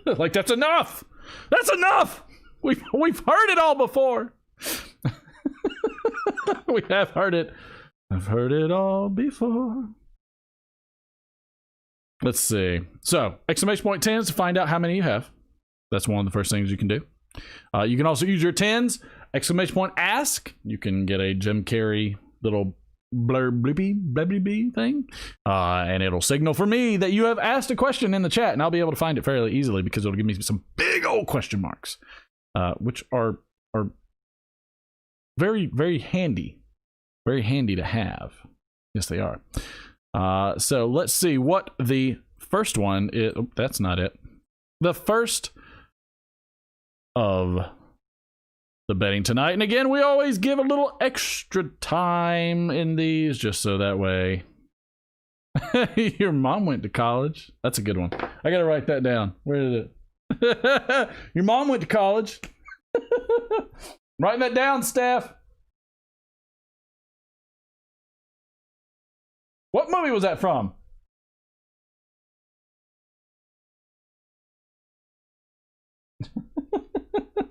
Like, that's enough! That's enough! We've heard it all before. We have heard it. I've heard it all before. Let's see. So, exclamation point 10s to find out how many you have. That's one of the first things you can do. You can also use your 10s. Exclamation point ask. You can get a Jim Carrey little blurb thing. And it'll signal for me that you have asked a question in the chat. And I'll be able to find it fairly easily because it'll give me some big old question marks. Which are very, very handy. Very handy to have. Yes, they are. So let's see what the first one is. Oh, that's not it. The first of the betting tonight. And again, we always give a little extra time in these just so that way. Your mom went to college. That's a good one. I got to write that down. Where is it? Your mom went to college. Write that down, Steph. What movie was that from?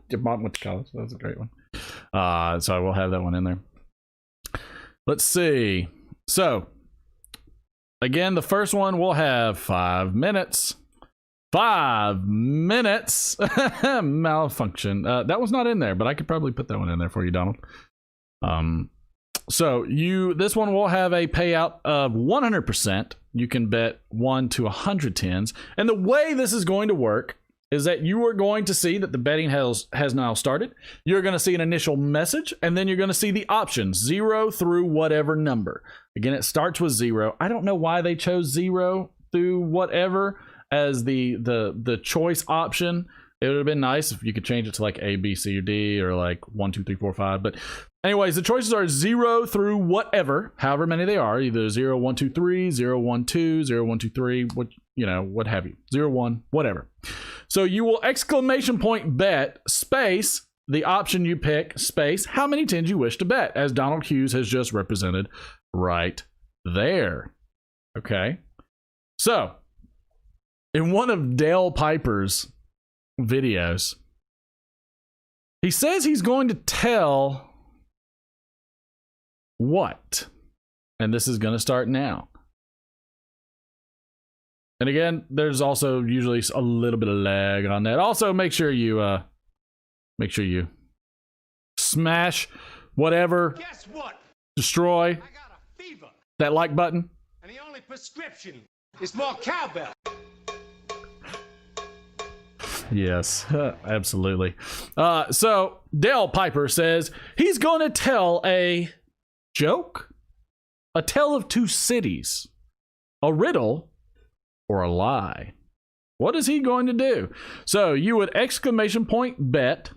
Your mom went to college. That was a great one. So I will have that one in there. Let's see. So, again, the first one will have 5 minutes. 5 minutes. Malfunction. That was not in there, but I could probably put that one in there for you, Donald. So this one will have a payout of 100%. You can bet 1 to 100 tens. And the way this is going to work is that you are going to see that the betting has now started. You're going to see an initial message, and then you're going to see the options 0 through whatever number. Again, it starts with 0. I don't know why they chose 0 through whatever as the choice option. It would have been nice if you could change it to like A, B, C, or D, or like 1, 2, 3, 4, 5. But anyways, the choices are 0 through whatever, however many they are, either 0, 1, 2, 3, 0, 1, 2, 0, 1, 2, 3, what have you, 0, 1, whatever. So you will exclamation point bet space the option you pick space how many tens you wish to bet, as Donald Hughes has just represented right there. Okay. So in one of Dale Piper's videos, he says he's going to tell what, and this is going to start now. And again, there's also usually a little bit of lag on that. Also, make sure you smash whatever. Guess what? Destroy I got a fever, that like button. and the only prescription is more cowbell. Yes, absolutely. So Dale Piper says he's going to tell a joke, a tale of two cities, a riddle, or a lie. What is he going to do? So you would exclamation point bet,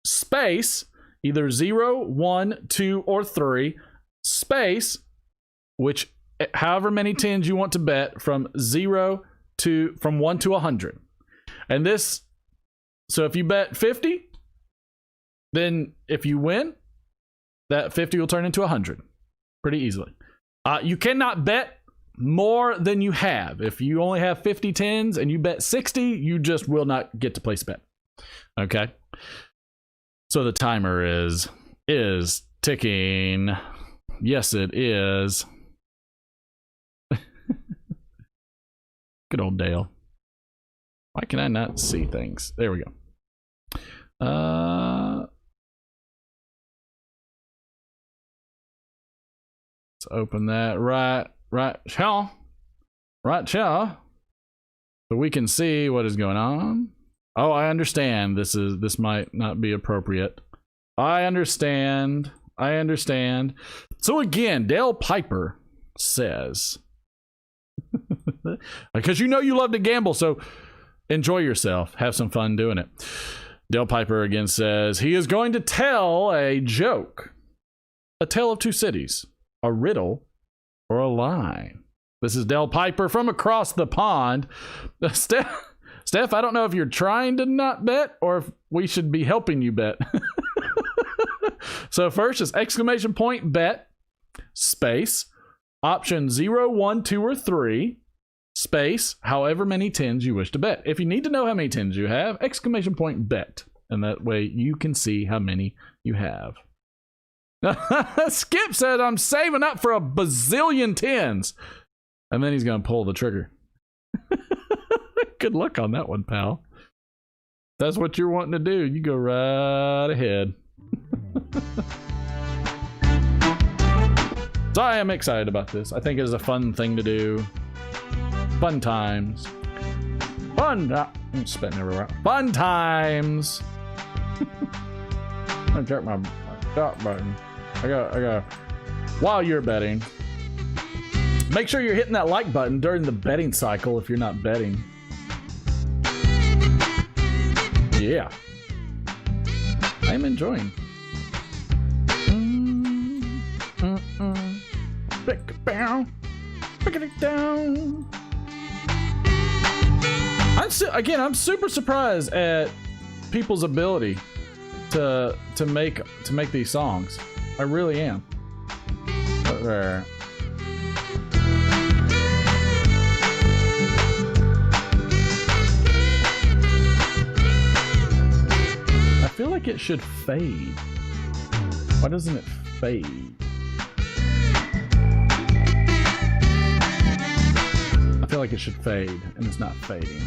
space, either 0, 1, 2, or 3, space, which however many tens you want to bet from 1 to 100. And this, so if you bet 50, then if you win, that 50 will turn into 100 pretty easily. You cannot bet more than you have. If you only have 50 tens and you bet 60, you just will not get to place bet. Okay. So the timer is ticking. Yes, it is. Good old Dale. Why can I not see things? There we go. Let's open that right, so we can see what is going on. Oh, I understand. This might not be appropriate. I understand. So again, Dale Piper says, because you know you love to gamble, so enjoy yourself. Have some fun doing it. Dale Piper again says he is going to tell a joke, a tale of two cities, a riddle, or a lie. This is Dale Piper from across the pond. Steph, I don't know if you're trying to not bet or if we should be helping you bet. So first is exclamation point bet, space, option 0, 1, 2, or 3, space, however many tens you wish to bet. If you need to know how many tens you have, exclamation point bet. And that way you can see how many you have. Skip said, I'm saving up for a bazillion tens. And then he's going to pull the trigger. Good luck on that one, pal. That's what you're wanting to do. You go right ahead. So I am excited about this. I think it is a fun thing to do. Fun times. I'm spitting everywhere. Fun times. I'm gonna check my stop button. I got. While you're betting, make sure you're hitting that like button during the betting cycle if you're not betting. Yeah. I'm enjoying. Pick it down. I'm super surprised at people's ability to make these songs. I really am. There. I feel like it should fade. Why doesn't it fade? I feel like it should fade, and it's not fading.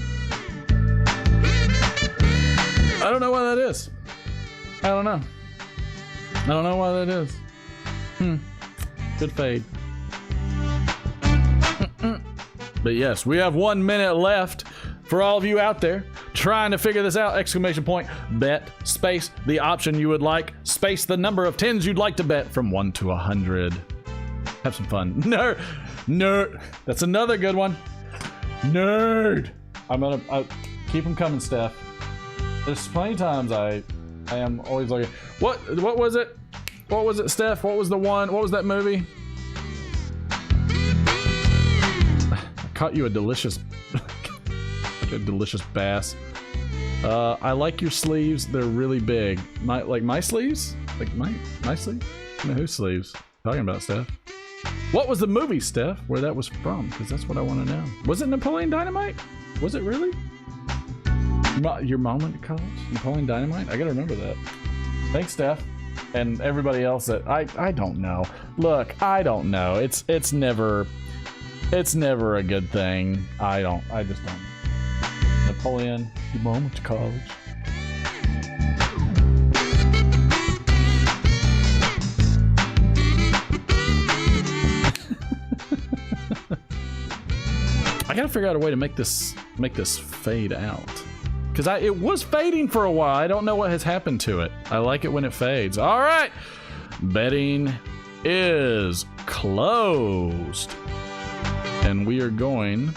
I don't know why that is. I don't know why that is. Good fade. But yes, we have 1 minute left for all of you out there trying to figure this out. Exclamation point, bet, space, the option you would like, space, the number of tens you'd like to bet from 1 to 100. Have some fun. Nerd. That's another good one. Nerd. I'll keep them coming, Steph. There's plenty of times I am always looking. What was it? What was it, Steph? What was the one? What was that movie? I caught you a delicious bass. I like your sleeves. They're really big. My sleeves? Like my sleeves? I don't know whose sleeves? Talking about, Steph. What was the movie, Steph, where that was from? Because that's what I want to know. Was it Napoleon Dynamite? Was it really? Your mom went to college? Napoleon Dynamite? I gotta remember that. Thanks, Steph. And everybody else that I don't know. Look, I don't know. It's never a good thing. I just don't. Napoleon, your mom went to college. I gotta figure out a way to make this fade out. because it was fading for a while. I don't know what has happened to it. I like it when it fades. All right, betting is closed, and we are going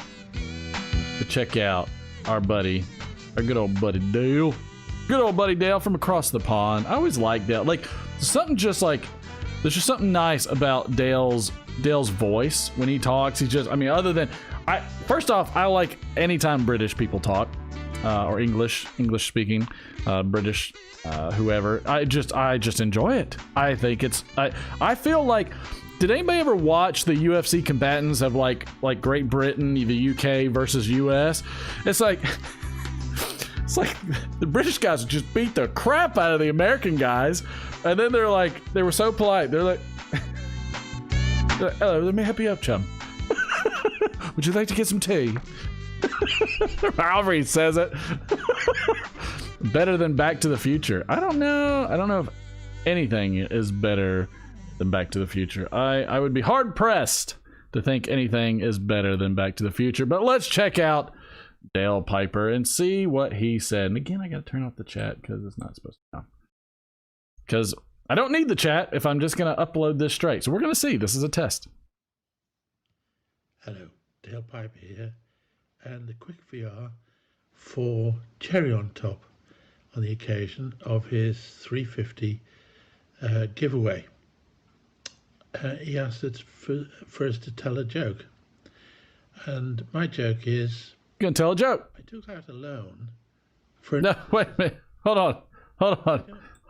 to check out our good old buddy Dale. Good old buddy Dale from across the pond. I always like Dale. Like, something just like, there's just something nice about Dale's voice when he talks. He's just, I mean, other than, first off, I like anytime British people talk, or English speaking, British, whoever. I just enjoy it. I think I feel like, did anybody ever watch the UFC combatants of like Great Britain, the UK versus US? It's like the British guys just beat the crap out of the American guys, and then they were so polite. They're like, "Hello, let me help you up, chum. Would you like to get some tea?" However he says it. Better than Back to the Future. I don't know if anything is better than Back to the Future. I would be hard pressed to think anything is better than Back to the Future. But let's check out Dale Piper and see what he said. And again, I gotta turn off the chat because it's not supposed to know. Because I don't need the chat if I'm just gonna upload this straight. So we're gonna see. This is a test. Hello, Dale Piper here, and the quick VR for Cherry on Top on the occasion of his 350 giveaway. He asked us for us to tell a joke, and my joke is, You gonna tell a joke? I took out a loan for No, wait a minute. Hold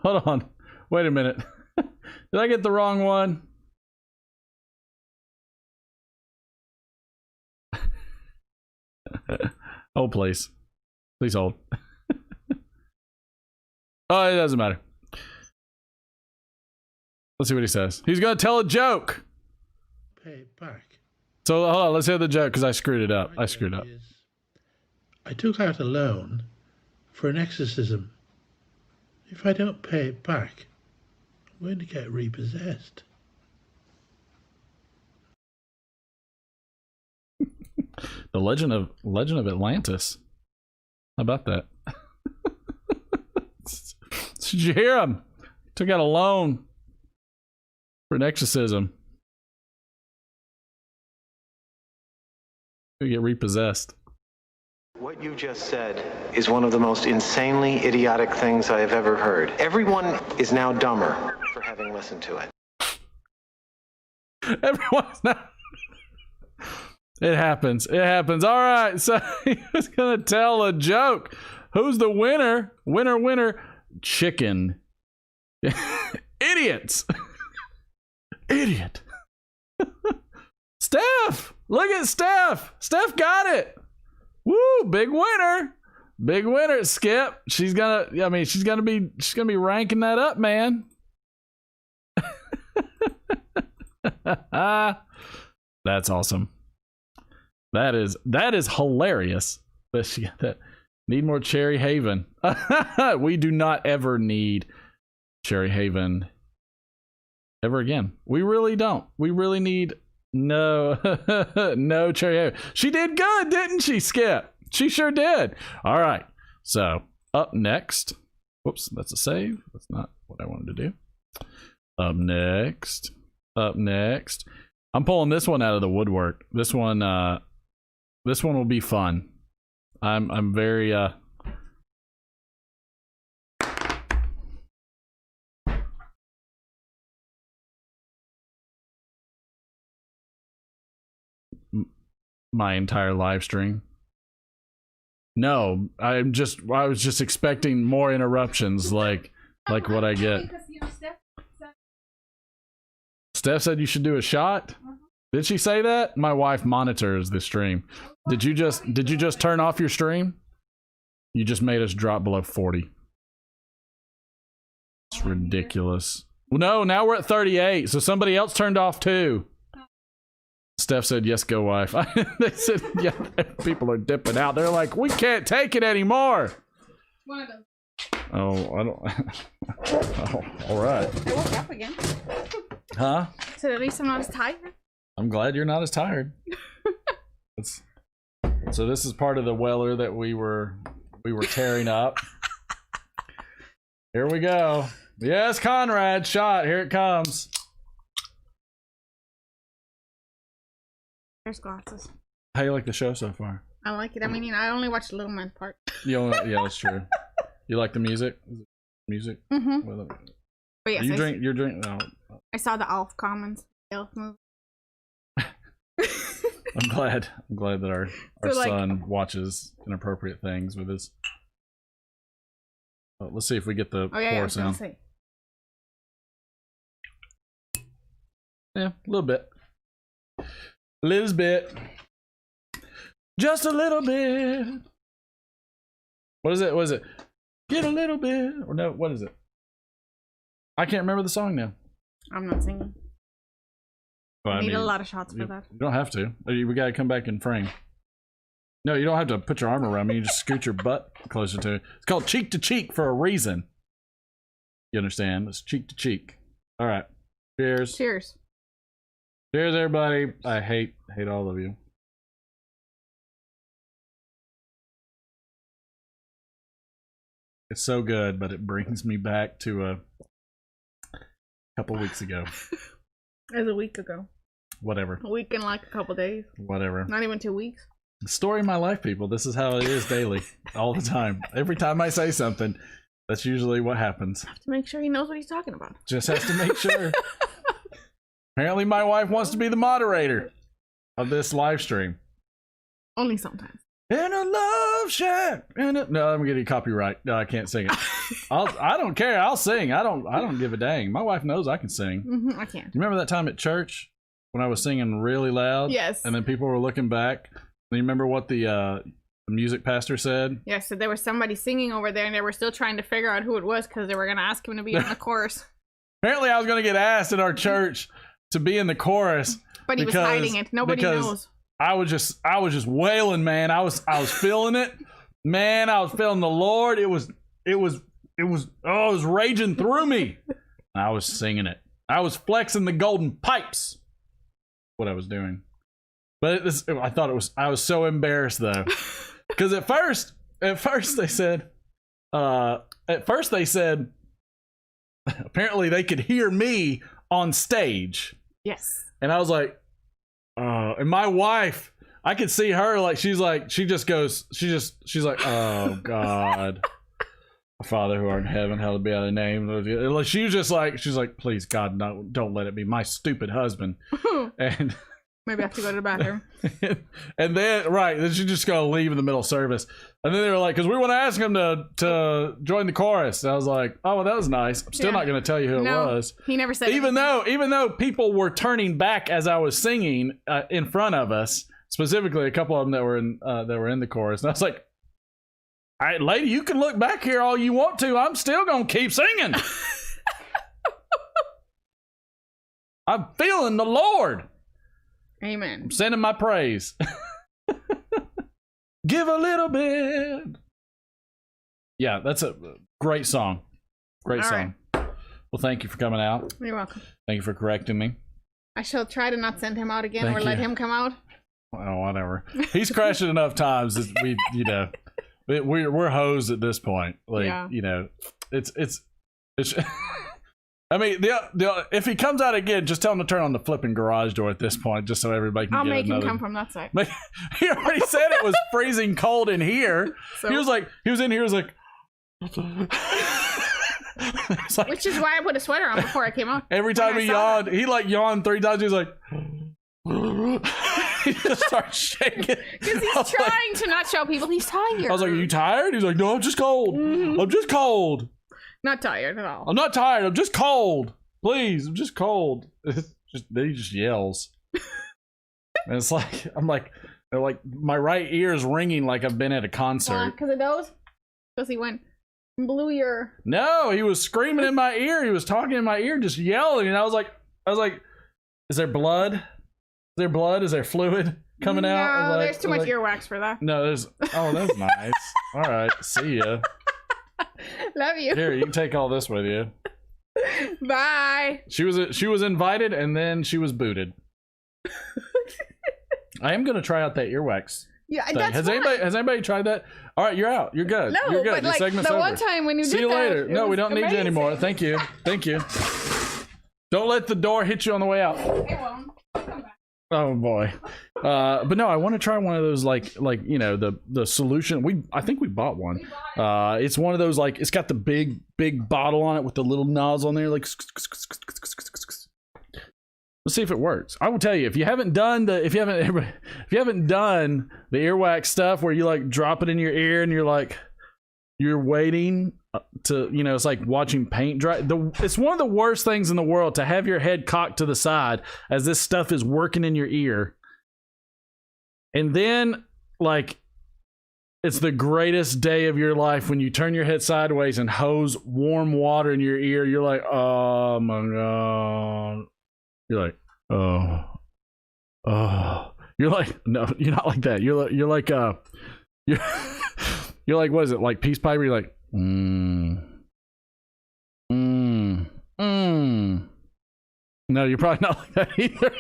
on. Wait a minute. Did I get the wrong one? Oh, please hold. Oh, it doesn't matter. Let's see what he says. He's gonna tell a joke. pay it back. So hold on, let's hear the joke because I screwed it up. I screwed up. I took out a loan for an exorcism. If I don't pay it back, I'm going to get repossessed. The Legend of Atlantis. How about that? Did you hear him? Took out a loan for an exorcism. You get repossessed. What you just said is one of the most insanely idiotic things I have ever heard. Everyone is now dumber for having listened to it. Everyone's now... It happens. It happens. All right. So he was going to tell a joke. Who's the winner? Winner. Chicken. Idiots. Idiot. Steph. Look at Steph. Steph got it. Woo. Big winner. Big winner. Skip. She's going to be ranking that up, man. That's awesome. That is hilarious. That she got that. Need more Cherry Haven. We do not ever need Cherry Haven ever again. We really don't. We really need no Cherry Haven. She did good, didn't she, Skip? She sure did. All right. So up next. Whoops, that's a save. That's not what I wanted to do. Up next. I'm pulling this one out of the woodwork. This one will be fun. I'm very my entire live stream. No, I was just expecting more interruptions like what I get. Steph said you should do a shot. Did she say that? My wife monitors the stream. Did you just turn off your stream? You just made us drop below 40. It's ridiculous. Well, no, now we're at 38, so somebody else turned off too. Steph said, yes, go wife. They said, yeah, people are dipping out. They're like, we can't take it anymore. One of them. Oh, I don't. Oh, all right. I woke up again. Huh? So at least I'm not as tired. I'm glad you're not as tired. So this is part of the Weller that we were we were tearing up. Here we go. Yes, Conrad, shot. Here it comes. There's glasses. How you like the show so far? I like it. I mean, I only watched the Little Man part. Yeah, that's true. You like the music? Music? Mm-hmm. Well, But yes, you're drinking. No. I saw the Alf comments. The Elf movie. I'm glad that our So, like- son watches inappropriate things with his. Let's see if we get the Oh yeah, yeah. I pour was gonna sound. say. Yeah, a little bit. Little bit. Just a little bit. What is it? What is it? Get a little bit. Or no, what is it? I can't remember the song now. I'm not singing. Well, I need a mean, lot of shots for you, that. You don't have to. We gotta come back in frame. No, you don't have to put your arm around me. You just scoot your butt closer to it. It's called cheek to cheek for a reason. You understand? It's cheek to cheek. All right. Cheers. Cheers. Cheers, everybody. I hate all of you. It's so good, but it brings me back to a couple weeks ago. It was a week ago. Whatever. A week and like a couple days. Whatever. Not even 2 weeks. The story of my life, people. This is how it is daily, all the time. Every time I say something, that's usually what happens. I have to make sure he knows what he's talking about. Just has to make sure. Apparently, my wife wants to be the moderator of this live stream. Only sometimes. In a love shack. No, I'm getting copyright. No, I can't sing it. I don't care. I'll sing. I don't give a dang. My wife knows I can sing. I can't. You remember that time at church when I was singing really loud? Yes. And then people were looking back. You remember what the music pastor said? Yeah, so there was somebody singing over there, and they were still trying to figure out who it was because they were going to ask him to be in the chorus. Apparently, I was going to get asked in our church to be in the chorus, but he was hiding it. Nobody knows. I was just wailing, man. I was feeling it, man. I was feeling the Lord. It was raging through me. I was singing it. I was flexing the golden pipes. What I was doing. But I was so embarrassed though, because at first they said, apparently they could hear me on stage. Yes. And I was like, and my wife, I could see her like she's like oh God, Father who art in heaven, hallowed be thy name. She was just like, she's like, please God, no, don't let it be my stupid husband. And maybe I have to go to the bathroom. And then she just gonna leave in the middle of service. And then they were like, because we want to ask him to join the chorus. And I was like, oh, well, that was nice. I'm still not gonna tell you who it was. He never said even though people were turning back as I was singing in front of us, specifically a couple of them that were in the chorus. And I was like, all right, lady, you can look back here all you want to. I'm still gonna keep singing. I'm feeling the Lord. Amen. I'm sending my praise. Give a little bit. Yeah, that's a great song. Great All song. Right. Well, thank you for coming out. You're welcome. Thank you for correcting me. I shall try to not send him out again Thank or you. let him come out. Well, whatever. He's crashed it enough times that we're hosed at this point. Like, yeah. It's I mean, if he comes out again, just tell him to turn on the flipping garage door at this point, just so everybody can I'll get make another. him come from that side. He already said it was freezing cold in here. So? He was in here, he was like, which is why I put a sweater on before I came out. Every time he yawned, he yawned 3 times. He was like, he just starts shaking. Because he's trying to not show people he's tired. I was like, are you tired? He's like, no, I'm just cold. Mm-hmm. I'm just cold. Not tired at all. I'm not tired. I'm just cold. Please, I'm just cold. Then he just yells. And it's like, I'm like my right ear is ringing like I've been at a concert. Because of those? Because he went and blew your... No, he was screaming in my ear. He was talking in my ear, just yelling. And I was like, is there blood? Is there blood? Is there fluid coming out? No, there's too much earwax for that. No, that's nice. All right, see ya. Love you. Here, you can take all this with you. Bye. She was invited and then she was booted. I am gonna try out that earwax Yeah, thing. that's Has fine. anybody tried that? All right, you're out. You're good. No, you're good. but Your like segment's the over. one time when you See did you that, later. it No, we was don't need you anymore. amazing. Thank you. Thank you. Don't let the door hit you on the way out. It won't. Come back. Oh boy. But no, I want to try one of those like you know the solution. I think we bought one. It's one of those like it's got the big bottle on it with the little nozzle on there like. Let's see if it works. I will tell you if you haven't done the earwax stuff where you like drop it in your ear and you're waiting to, you know, it's like watching paint dry. It's one of the worst things in the world to have your head cocked to the side as this stuff is working in your ear. And then, like, it's the greatest day of your life when you turn your head sideways and hose warm water in your ear. You're like, oh my God. You're like, oh. You're like, no, you're not like that. You're like, you're like, what is it? Like peace pipe? You're like, No, you're probably not like that either.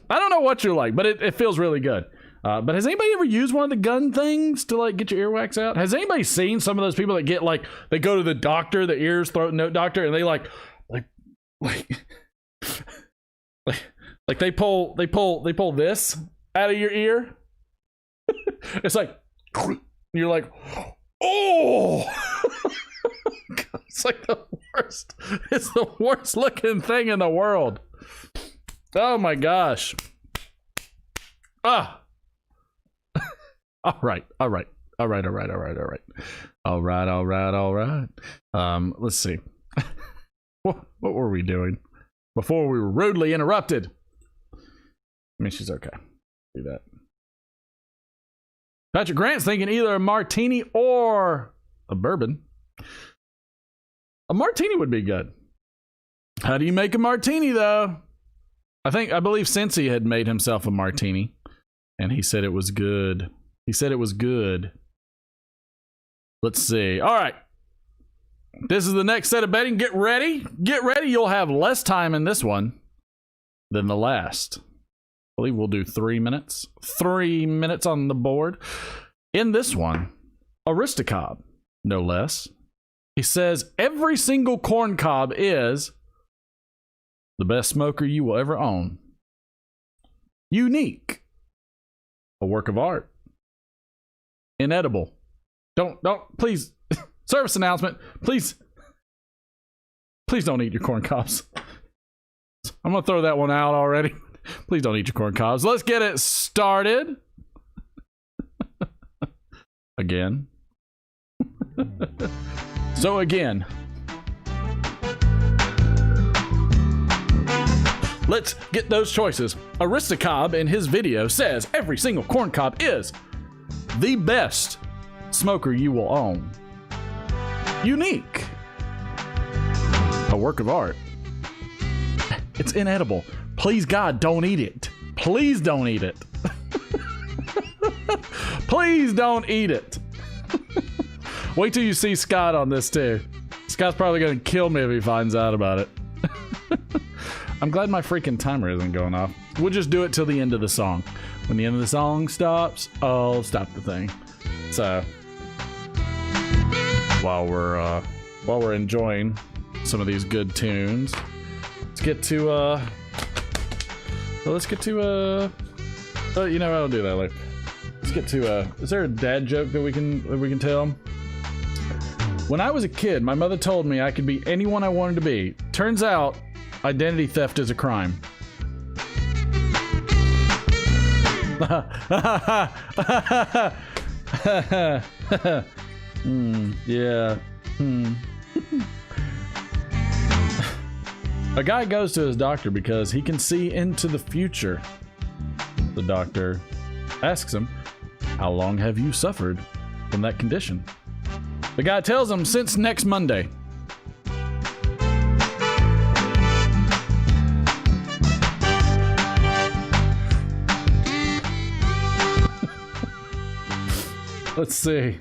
I don't know what you're like, but it feels really good. But has anybody ever used one of the gun things to like get your earwax out? Has anybody seen some of those people that get like, they go to the doctor, the ears, throat, nose doctor, and they like they pull this out of your ear? It's like, you're like, oh. It's like the worst. It's the worst looking thing in the world. Oh my gosh. All right. Let's see. What were we doing before we were rudely interrupted? I mean, she's okay. Do that. Patrick Grant's thinking either a martini or a bourbon. A martini would be good. How do you make a martini, though? I believe Cincy had made himself a martini, and he said it was good. Let's see. All right. This is the next set of betting. Get ready. You'll have less time in this one than the last. I believe we'll do 3 minutes. 3 minutes on the board. In this one, Aristocob, no less. He says every single corn cob is the best smoker you will ever own. Unique. A work of art. Inedible. Don't, please. Service announcement. Please don't eat your corn cobs. I'm going to throw that one out already. Please don't eat your corn cobs. Let's get it started. Again. So again, let's get those choices. Aristocob in his video says every single corn cob is the best smoker you will own. Unique. A work of art. It's inedible. Please, God, don't eat it. Please don't eat it. Please don't eat it. Wait till you see Scott on this too. Scott's probably going to kill me if he finds out about it. I'm glad my freaking timer isn't going off. We'll just do it till the end of the song. When the end of the song stops, I'll stop the thing. So while we're enjoying some of these good tunes, let's get to you know, I'll do that later. Let's get to is there a dad joke that we can tell? When I was a kid, my mother told me I could be anyone I wanted to be. Turns out, identity theft is a crime. Yeah. A guy goes to his doctor because he can see into the future. The doctor asks him, "How long have you suffered from that condition?" The guy tells him, "Since next Monday." Let's see.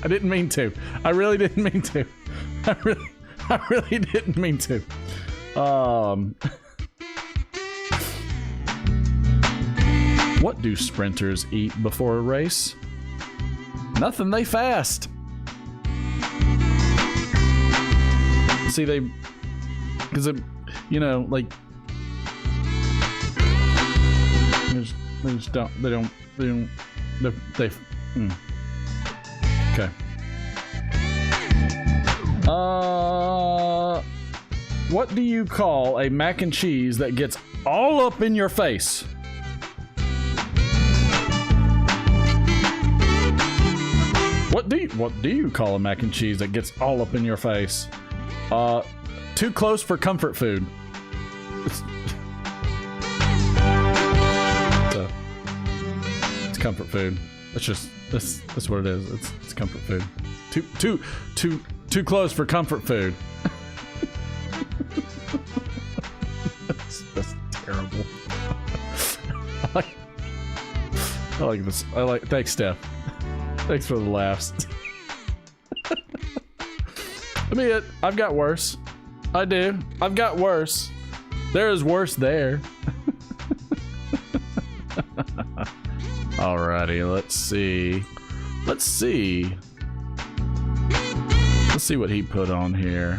I didn't mean to. I really didn't mean to. I really didn't mean to. What do sprinters eat before a race? Nothing, they fast. See, they, because you know, like, they just don't, okay. What do you call a mac and cheese that gets all up in your face? What do you call a mac and cheese that gets all up in your face? Too close for comfort food. It's comfort food. It's just that's what it is. It's comfort food. Too close for comfort food. that's terrible. I like this. Thanks, Steph. Thanks for the laughs. Admit, I've got worse. I do. I've got worse. There is worse there. Alrighty, let's see. Let's see what he put on here.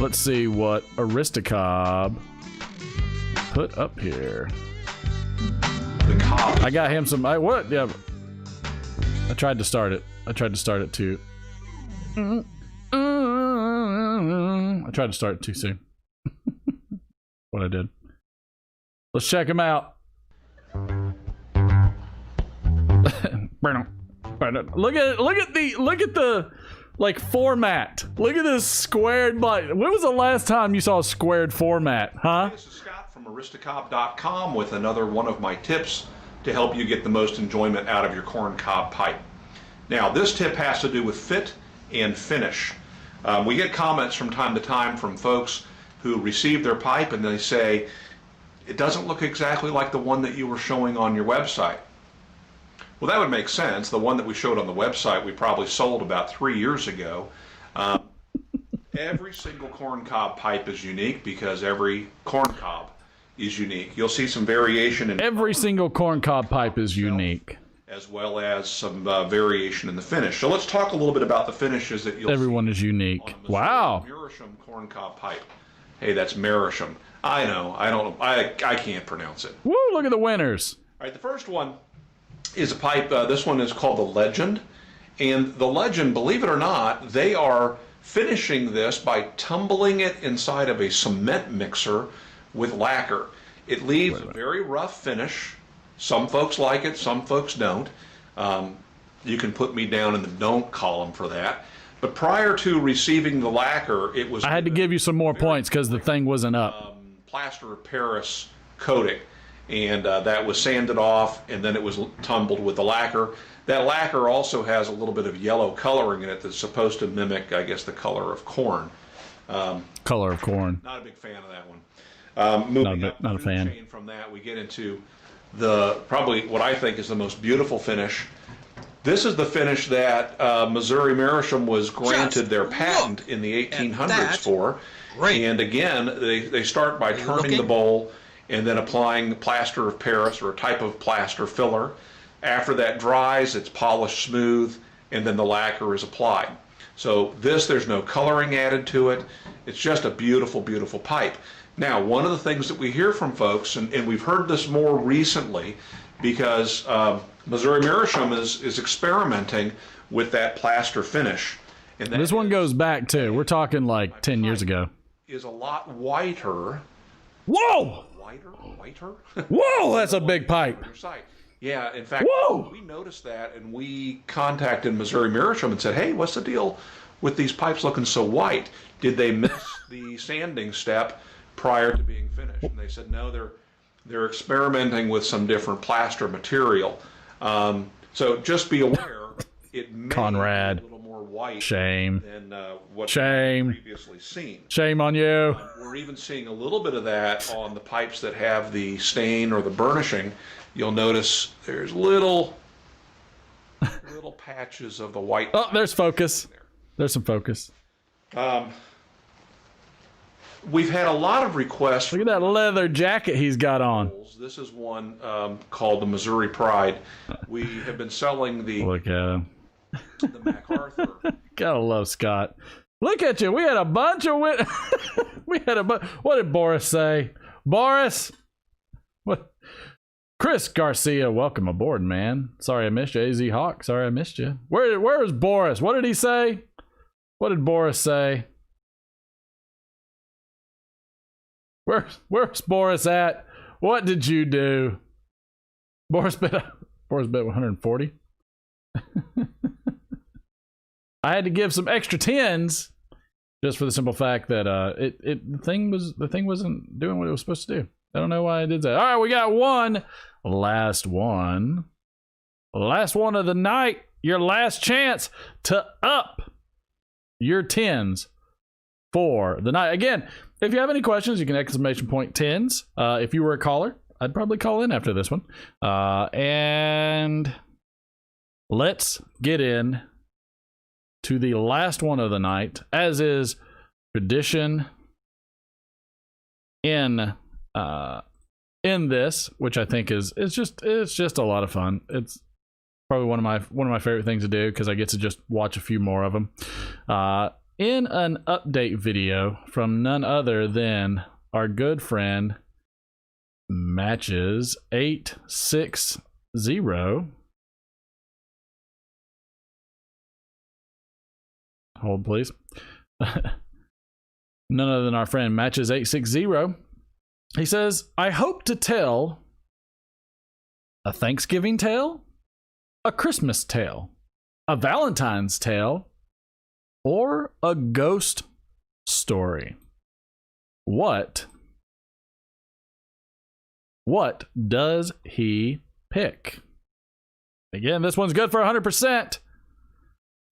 Let's see what Aristocob put up here. I got him some. Yeah. I tried to start it. Too. I tried to start it too soon. What I did. Let's check him out. Look at the like format. Look at this squared. Like, when was the last time you saw a squared format, huh? This is Scott from Aristocob.com with another one of my tips to help you get the most enjoyment out of your corncob pipe. Now, this tip has to do with fit and finish. We get comments from time to time from folks who receive their pipe and they say, it doesn't look exactly like the one that you were showing on your website. Well, that would make sense. The one that we showed on the website we probably sold about 3 years ago. Every single corncob pipe is unique because every corncob is unique. You'll see some variation in every single corncob pipe is unique, as well as some variation in the finish. So let's talk a little bit about the finishes that you'll Everyone is unique. Wow. Merisham corncob pipe. Hey, that's Merisham. I know. I can't pronounce it. Woo! Look at the winners. All right, the first one is a pipe. This one is called the Legend, and the Legend, believe it or not, they are finishing this by tumbling it inside of a cement mixer with lacquer. It leaves a very rough finish. Some folks like it, some folks don't. You can put me down in the don't column for that. But prior to receiving the lacquer, it was... I had to give you some more points because the thing wasn't up. Plaster of Paris coating. And that was sanded off, and then it was tumbled with the lacquer. That lacquer also has a little bit of yellow coloring in it that's supposed to mimic, I guess, the color of corn. Color of corn. Not a big fan of that one. Moving up not a fan. Chain from that, we get into the probably what I think is the most beautiful finish. This is the finish that Missouri Merisham was granted their patent in the 1800s for. Great. And again, they start by turning the bowl and then applying plaster of Paris or a type of plaster filler. After that dries, it's polished smooth, and then the lacquer is applied. So there's no coloring added to it. It's just a beautiful, beautiful pipe. Now, one of the things that we hear from folks, and we've heard this more recently because Missouri Merisham is experimenting with that plaster finish. And that this one goes back too. We're talking like 10 years ago. Is a lot whiter. Whoa! Whiter? Whoa, that's a big pipe. Yeah, in fact, we noticed that and we contacted Missouri Merisham and said, hey, what's the deal with these pipes looking so white? Did they miss the sanding step prior to being finished? And they said, no, they're experimenting with some different plaster material. So just be aware, it may be a little more more white Shame. than what Shame. we've previously seen. Shame on you. We're even seeing a little bit of that on the pipes that have the stain or the burnishing. You'll notice there's little patches of the white. Oh, there's focus. There's some focus. We've had a lot of requests. Look at that leather jacket he's got on. This is one called the Missouri Pride. We have been selling the Look at him. the MacArthur. Gotta love Scott. Look at you. We had a bunch of What did Boris say? Boris? What? Chris Garcia, welcome aboard, man. Sorry I missed you. AZ Hawk, sorry I missed you. Where is Boris? What did he say? What did Boris say? Where's Boris at? What did you do? Boris bet 140. I had to give some extra 10s just for the simple fact that the thing wasn't doing what it was supposed to do. I don't know why I did that. All right, we got one last one of the night. Your last chance to up your 10s for the night. Again, if you have any questions, you can exclamation point 10s. If you were a caller, I'd probably call in after this one. And let's get in to the last one of the night, as is tradition in this, which I think is just a lot of fun. It's probably one of my favorite things to do because I get to just watch a few more of them. In an update video from none other than our good friend Matches 860. Hold, please. None other than our friend Matches 860. He says, I hope to tell a Thanksgiving tale, a Christmas tale, a Valentine's tale, or a ghost story. What does he pick? Again, this one's good for 100%.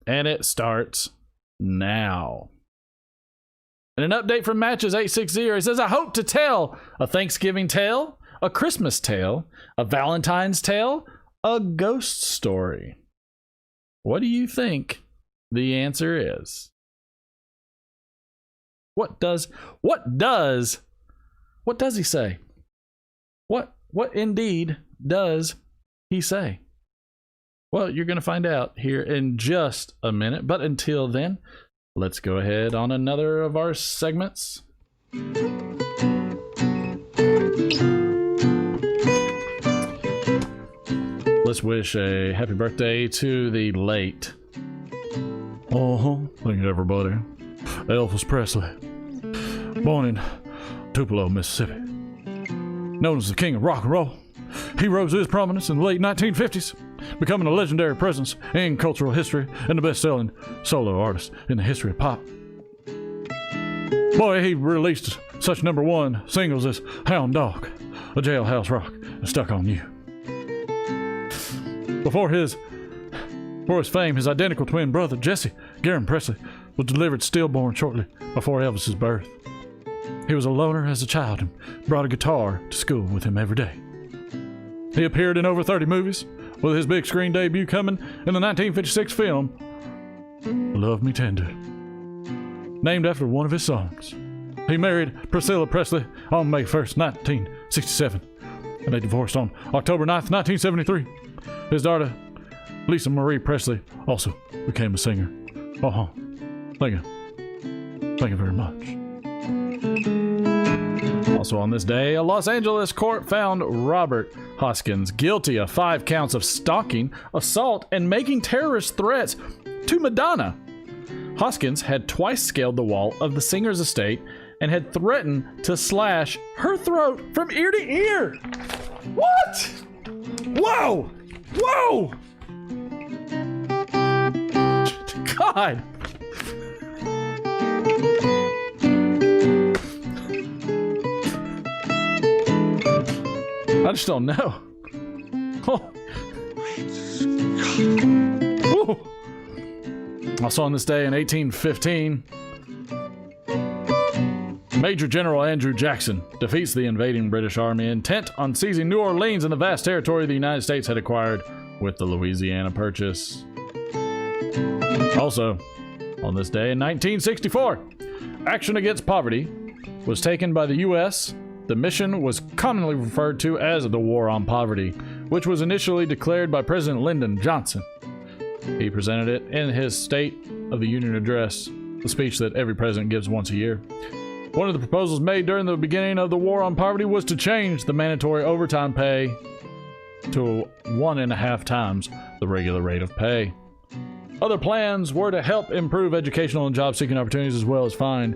And it starts now. And an update from Matches 860, he says, I hope to tell a Thanksgiving tale, a Christmas tale, a Valentine's tale, a ghost story. What do you think the answer is? What does he say? What indeed does he say? Well, you're going to find out here in just a minute, but until then, let's go ahead on another of our segments. Let's wish a happy birthday to the late. Thank you, everybody. Elvis Presley, born in Tupelo, Mississippi, known as the king of rock and roll. He rose to his prominence in the late 1950s, becoming a legendary presence in cultural history and the best-selling solo artist in the history of pop. Boy, he released such #1 singles as Hound Dog, A Jailhouse Rock, and Stuck on You. For his fame, his identical twin brother, Jesse Garon Presley, was delivered stillborn shortly before Elvis's birth. He was a loner as a child and brought a guitar to school with him every day. He appeared in over 30 movies, with his big screen debut coming in the 1956 film Love Me Tender, named after one of his songs. He married Priscilla Presley on May 1st, 1967, and they divorced on October 9th, 1973. His daughter, Lisa Marie Presley, also became a singer. Thank you. Thank you very much. Also on this day, a Los Angeles court found Robert Hoskins guilty of 5 counts of stalking, assault, and making terrorist threats to Madonna. Hoskins had twice scaled the wall of the singer's estate and had threatened to slash her throat from ear to ear. What? Whoa! Whoa! God! I just don't know. Oh. Also on this day in 1815, Major General Andrew Jackson defeats the invading British Army intent on seizing New Orleans and the vast territory the United States had acquired with the Louisiana Purchase. Also, on this day in 1964, action against poverty was taken by the U.S. The mission was commonly referred to as the War on Poverty, which was initially declared by President Lyndon Johnson. He presented it in his State of the Union address, the speech that every president gives once a year. One of the proposals made during the beginning of the War on Poverty was to change the mandatory overtime pay to 1.5 times the regular rate of pay. Other plans were to help improve educational and job-seeking opportunities, as well as find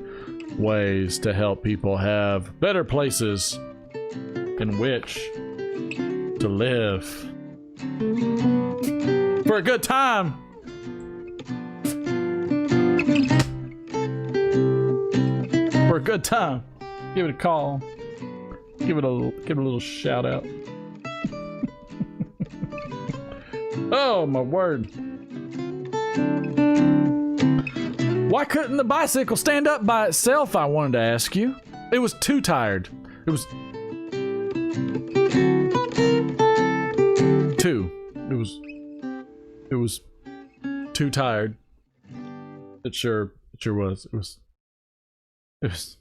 ways to help people have better places in which to live. For a good time. For a good time. Give it a call. Give it a little shout out. Oh my word. Why couldn't the bicycle stand up by itself, I wanted to ask you? It was too tired. It was too tired. It sure was. It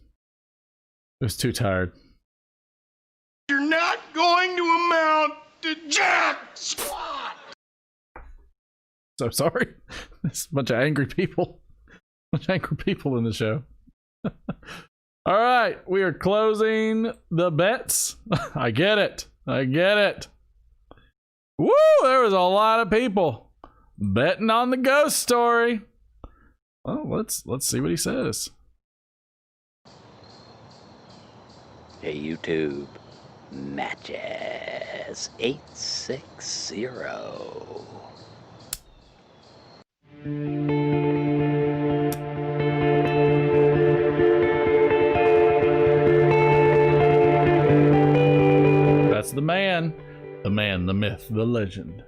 was too tired. You're not going to amount to jack squat. So sorry. There's a bunch of angry people. In the show. All right, we are closing the bets. I get it. Woo! There was a lot of people betting on the ghost story. Well, let's see what he says. Hey YouTube, Matches 860. That's the man, the myth, the legend.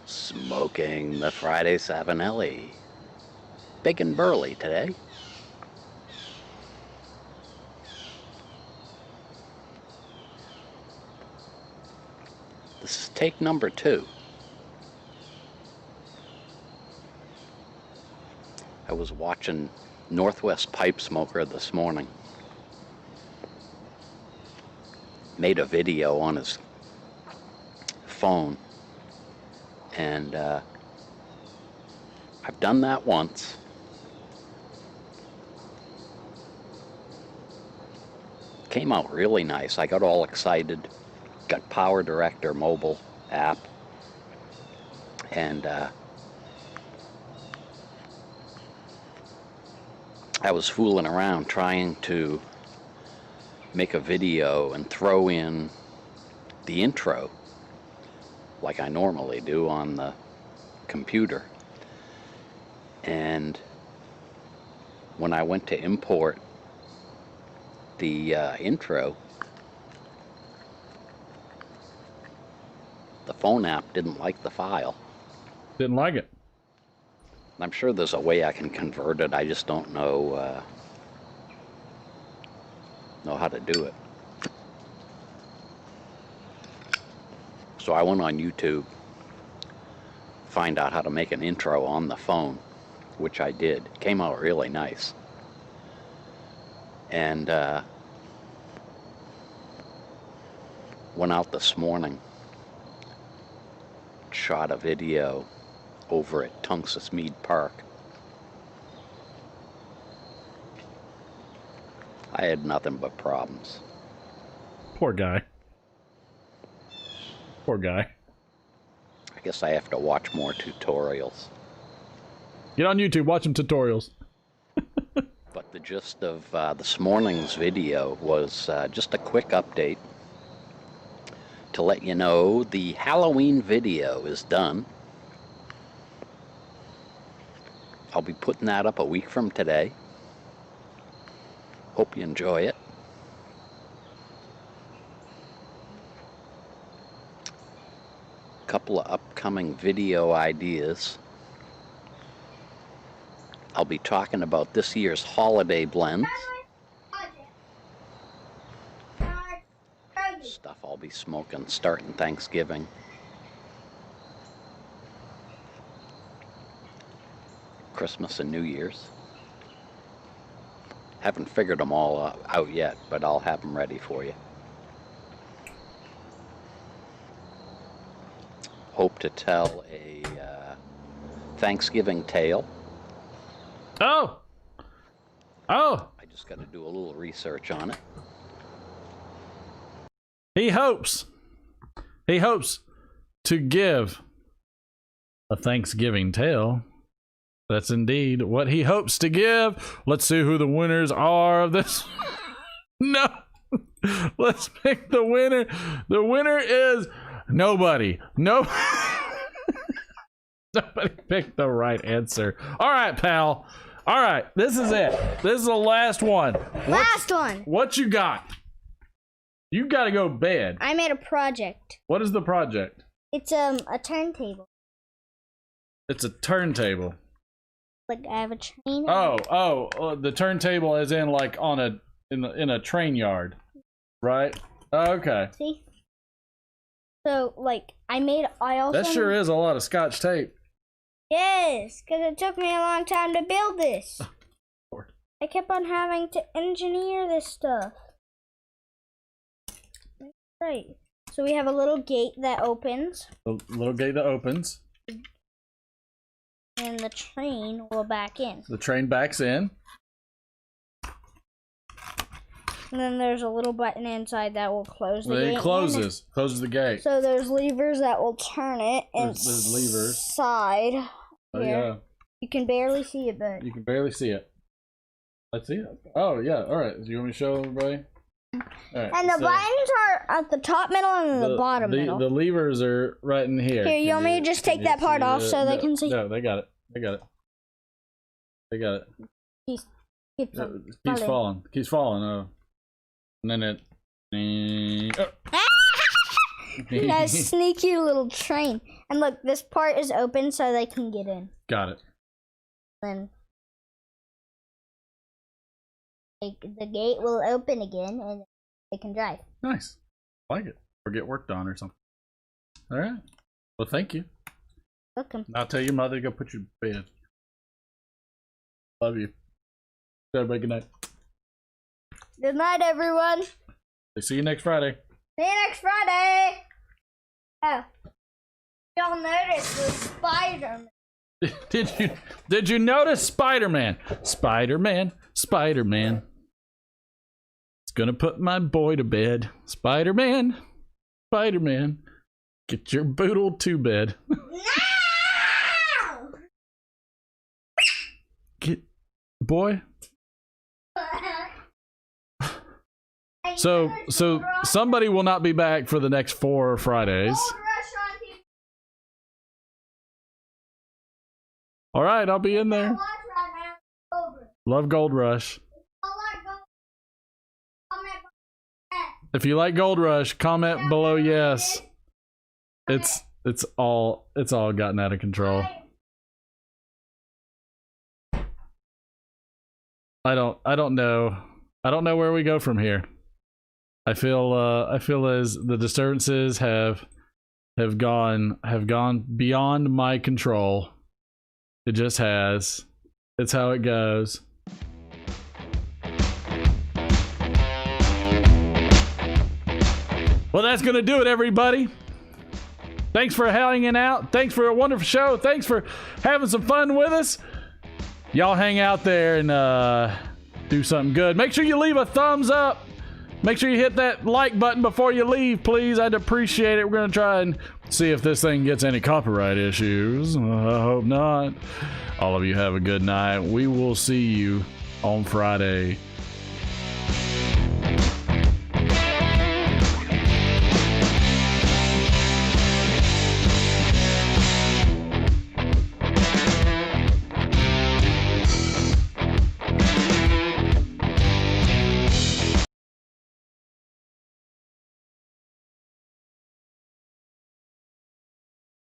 Smoking the Friday Savinelli. Big and burly today. This is take number 2. I was watching Northwest Pipe Smoker this morning. Made a video on his phone, and I've done that once. Came out really nice. I got all excited. Got Power Director mobile app, and I was fooling around trying to make a video and throw in the intro like I normally do on the computer. And when I went to import the intro, the phone app didn't like the file. Didn't like it. I'm sure there's a way I can convert it. I just don't know how to do it. So I went on YouTube, find out how to make an intro on the phone, which I did. It came out really nice. And went out this morning, shot a video over at Tungus Mead Park. I had nothing but problems. Poor guy. Poor guy. I guess I have to watch more tutorials. Get on YouTube, watch some tutorials. But the gist of this morning's video was just a quick update to let you know the Halloween video is done. I'll be putting that up a week from today. Hope you enjoy it. couple of upcoming video ideas. I'll be talking about this year's holiday blends. Stuff I'll be smoking starting Thanksgiving. Christmas and New Year's. Haven't figured them all out yet, but I'll have them ready for you. Hope to tell a Thanksgiving tale. Oh! I just got to do a little research on it. He hopes to give a Thanksgiving tale. That's indeed what he hopes to give. Let's see who the winners are of this. No. Let's pick the winner. The winner is nobody. No. Nobody picked the right answer. All right, pal. All right, this is it. This is the last one. Last one. What you got? You got to go to bed. I made a project. What is the project? It's a turntable. It's a turntable. Like I have a train. The turntable is in like on in a train yard, right? Okay. See. So like I also. That sure is a lot of Scotch tape. Yes, because it took me a long time to build this. I kept on having to engineer this stuff. Right. So we have a little gate that opens. A little gate that opens. And the train will back in. The train backs in. And then there's a little button inside that will close the gate. It closes. Closes the gate. So there's levers that will turn it there's levers. Side. Oh, here. yeah. You can barely see it, but you can barely see it. Let's see it. Oh yeah. All right. Do you want me to show everybody? All right, and the buttons are at the top middle and the bottom middle. The levers are right in here. Here, you want me to just take that part off so they can see? No, they got it. They got it. They got it. Keeps falling. Keeps falling. Oh. And then it. That sneaky little train. And look, this part is open so they can get in. Got it. Then the gate will open again and they can drive. Nice. Like it. Or get work done or something. All right. Well, thank you. Welcome. I'll tell your mother to go put you to bed. Love you. Everybody, good night. Good night, everyone. See you next Friday. See you next Friday. Oh, y'all noticed the Spider-Man. Did you notice Spider-Man? Spider-Man. Spider-Man. It's gonna put my boy to bed. Spider-Man. Spider-Man. Get your boodle to bed. No! Get boy. So somebody will not be back for the next 4 Fridays. All right, I'll be in there. Love Gold Rush. If you like Gold Rush, comment below yes. It's all gotten out of control. I don't know where we go from here. I feel as the disturbances have gone beyond my control. It just has. It's how it goes. Well, that's gonna do it, everybody. Thanks for hanging out. Thanks for a wonderful show. Thanks for having some fun with us. Y'all hang out there and do something good. Make sure you leave a thumbs up. Make sure you hit that like button before you leave, please. I'd appreciate it. We're going to try and see if this thing gets any copyright issues. I hope not. All of you have a good night. We will see you on Friday.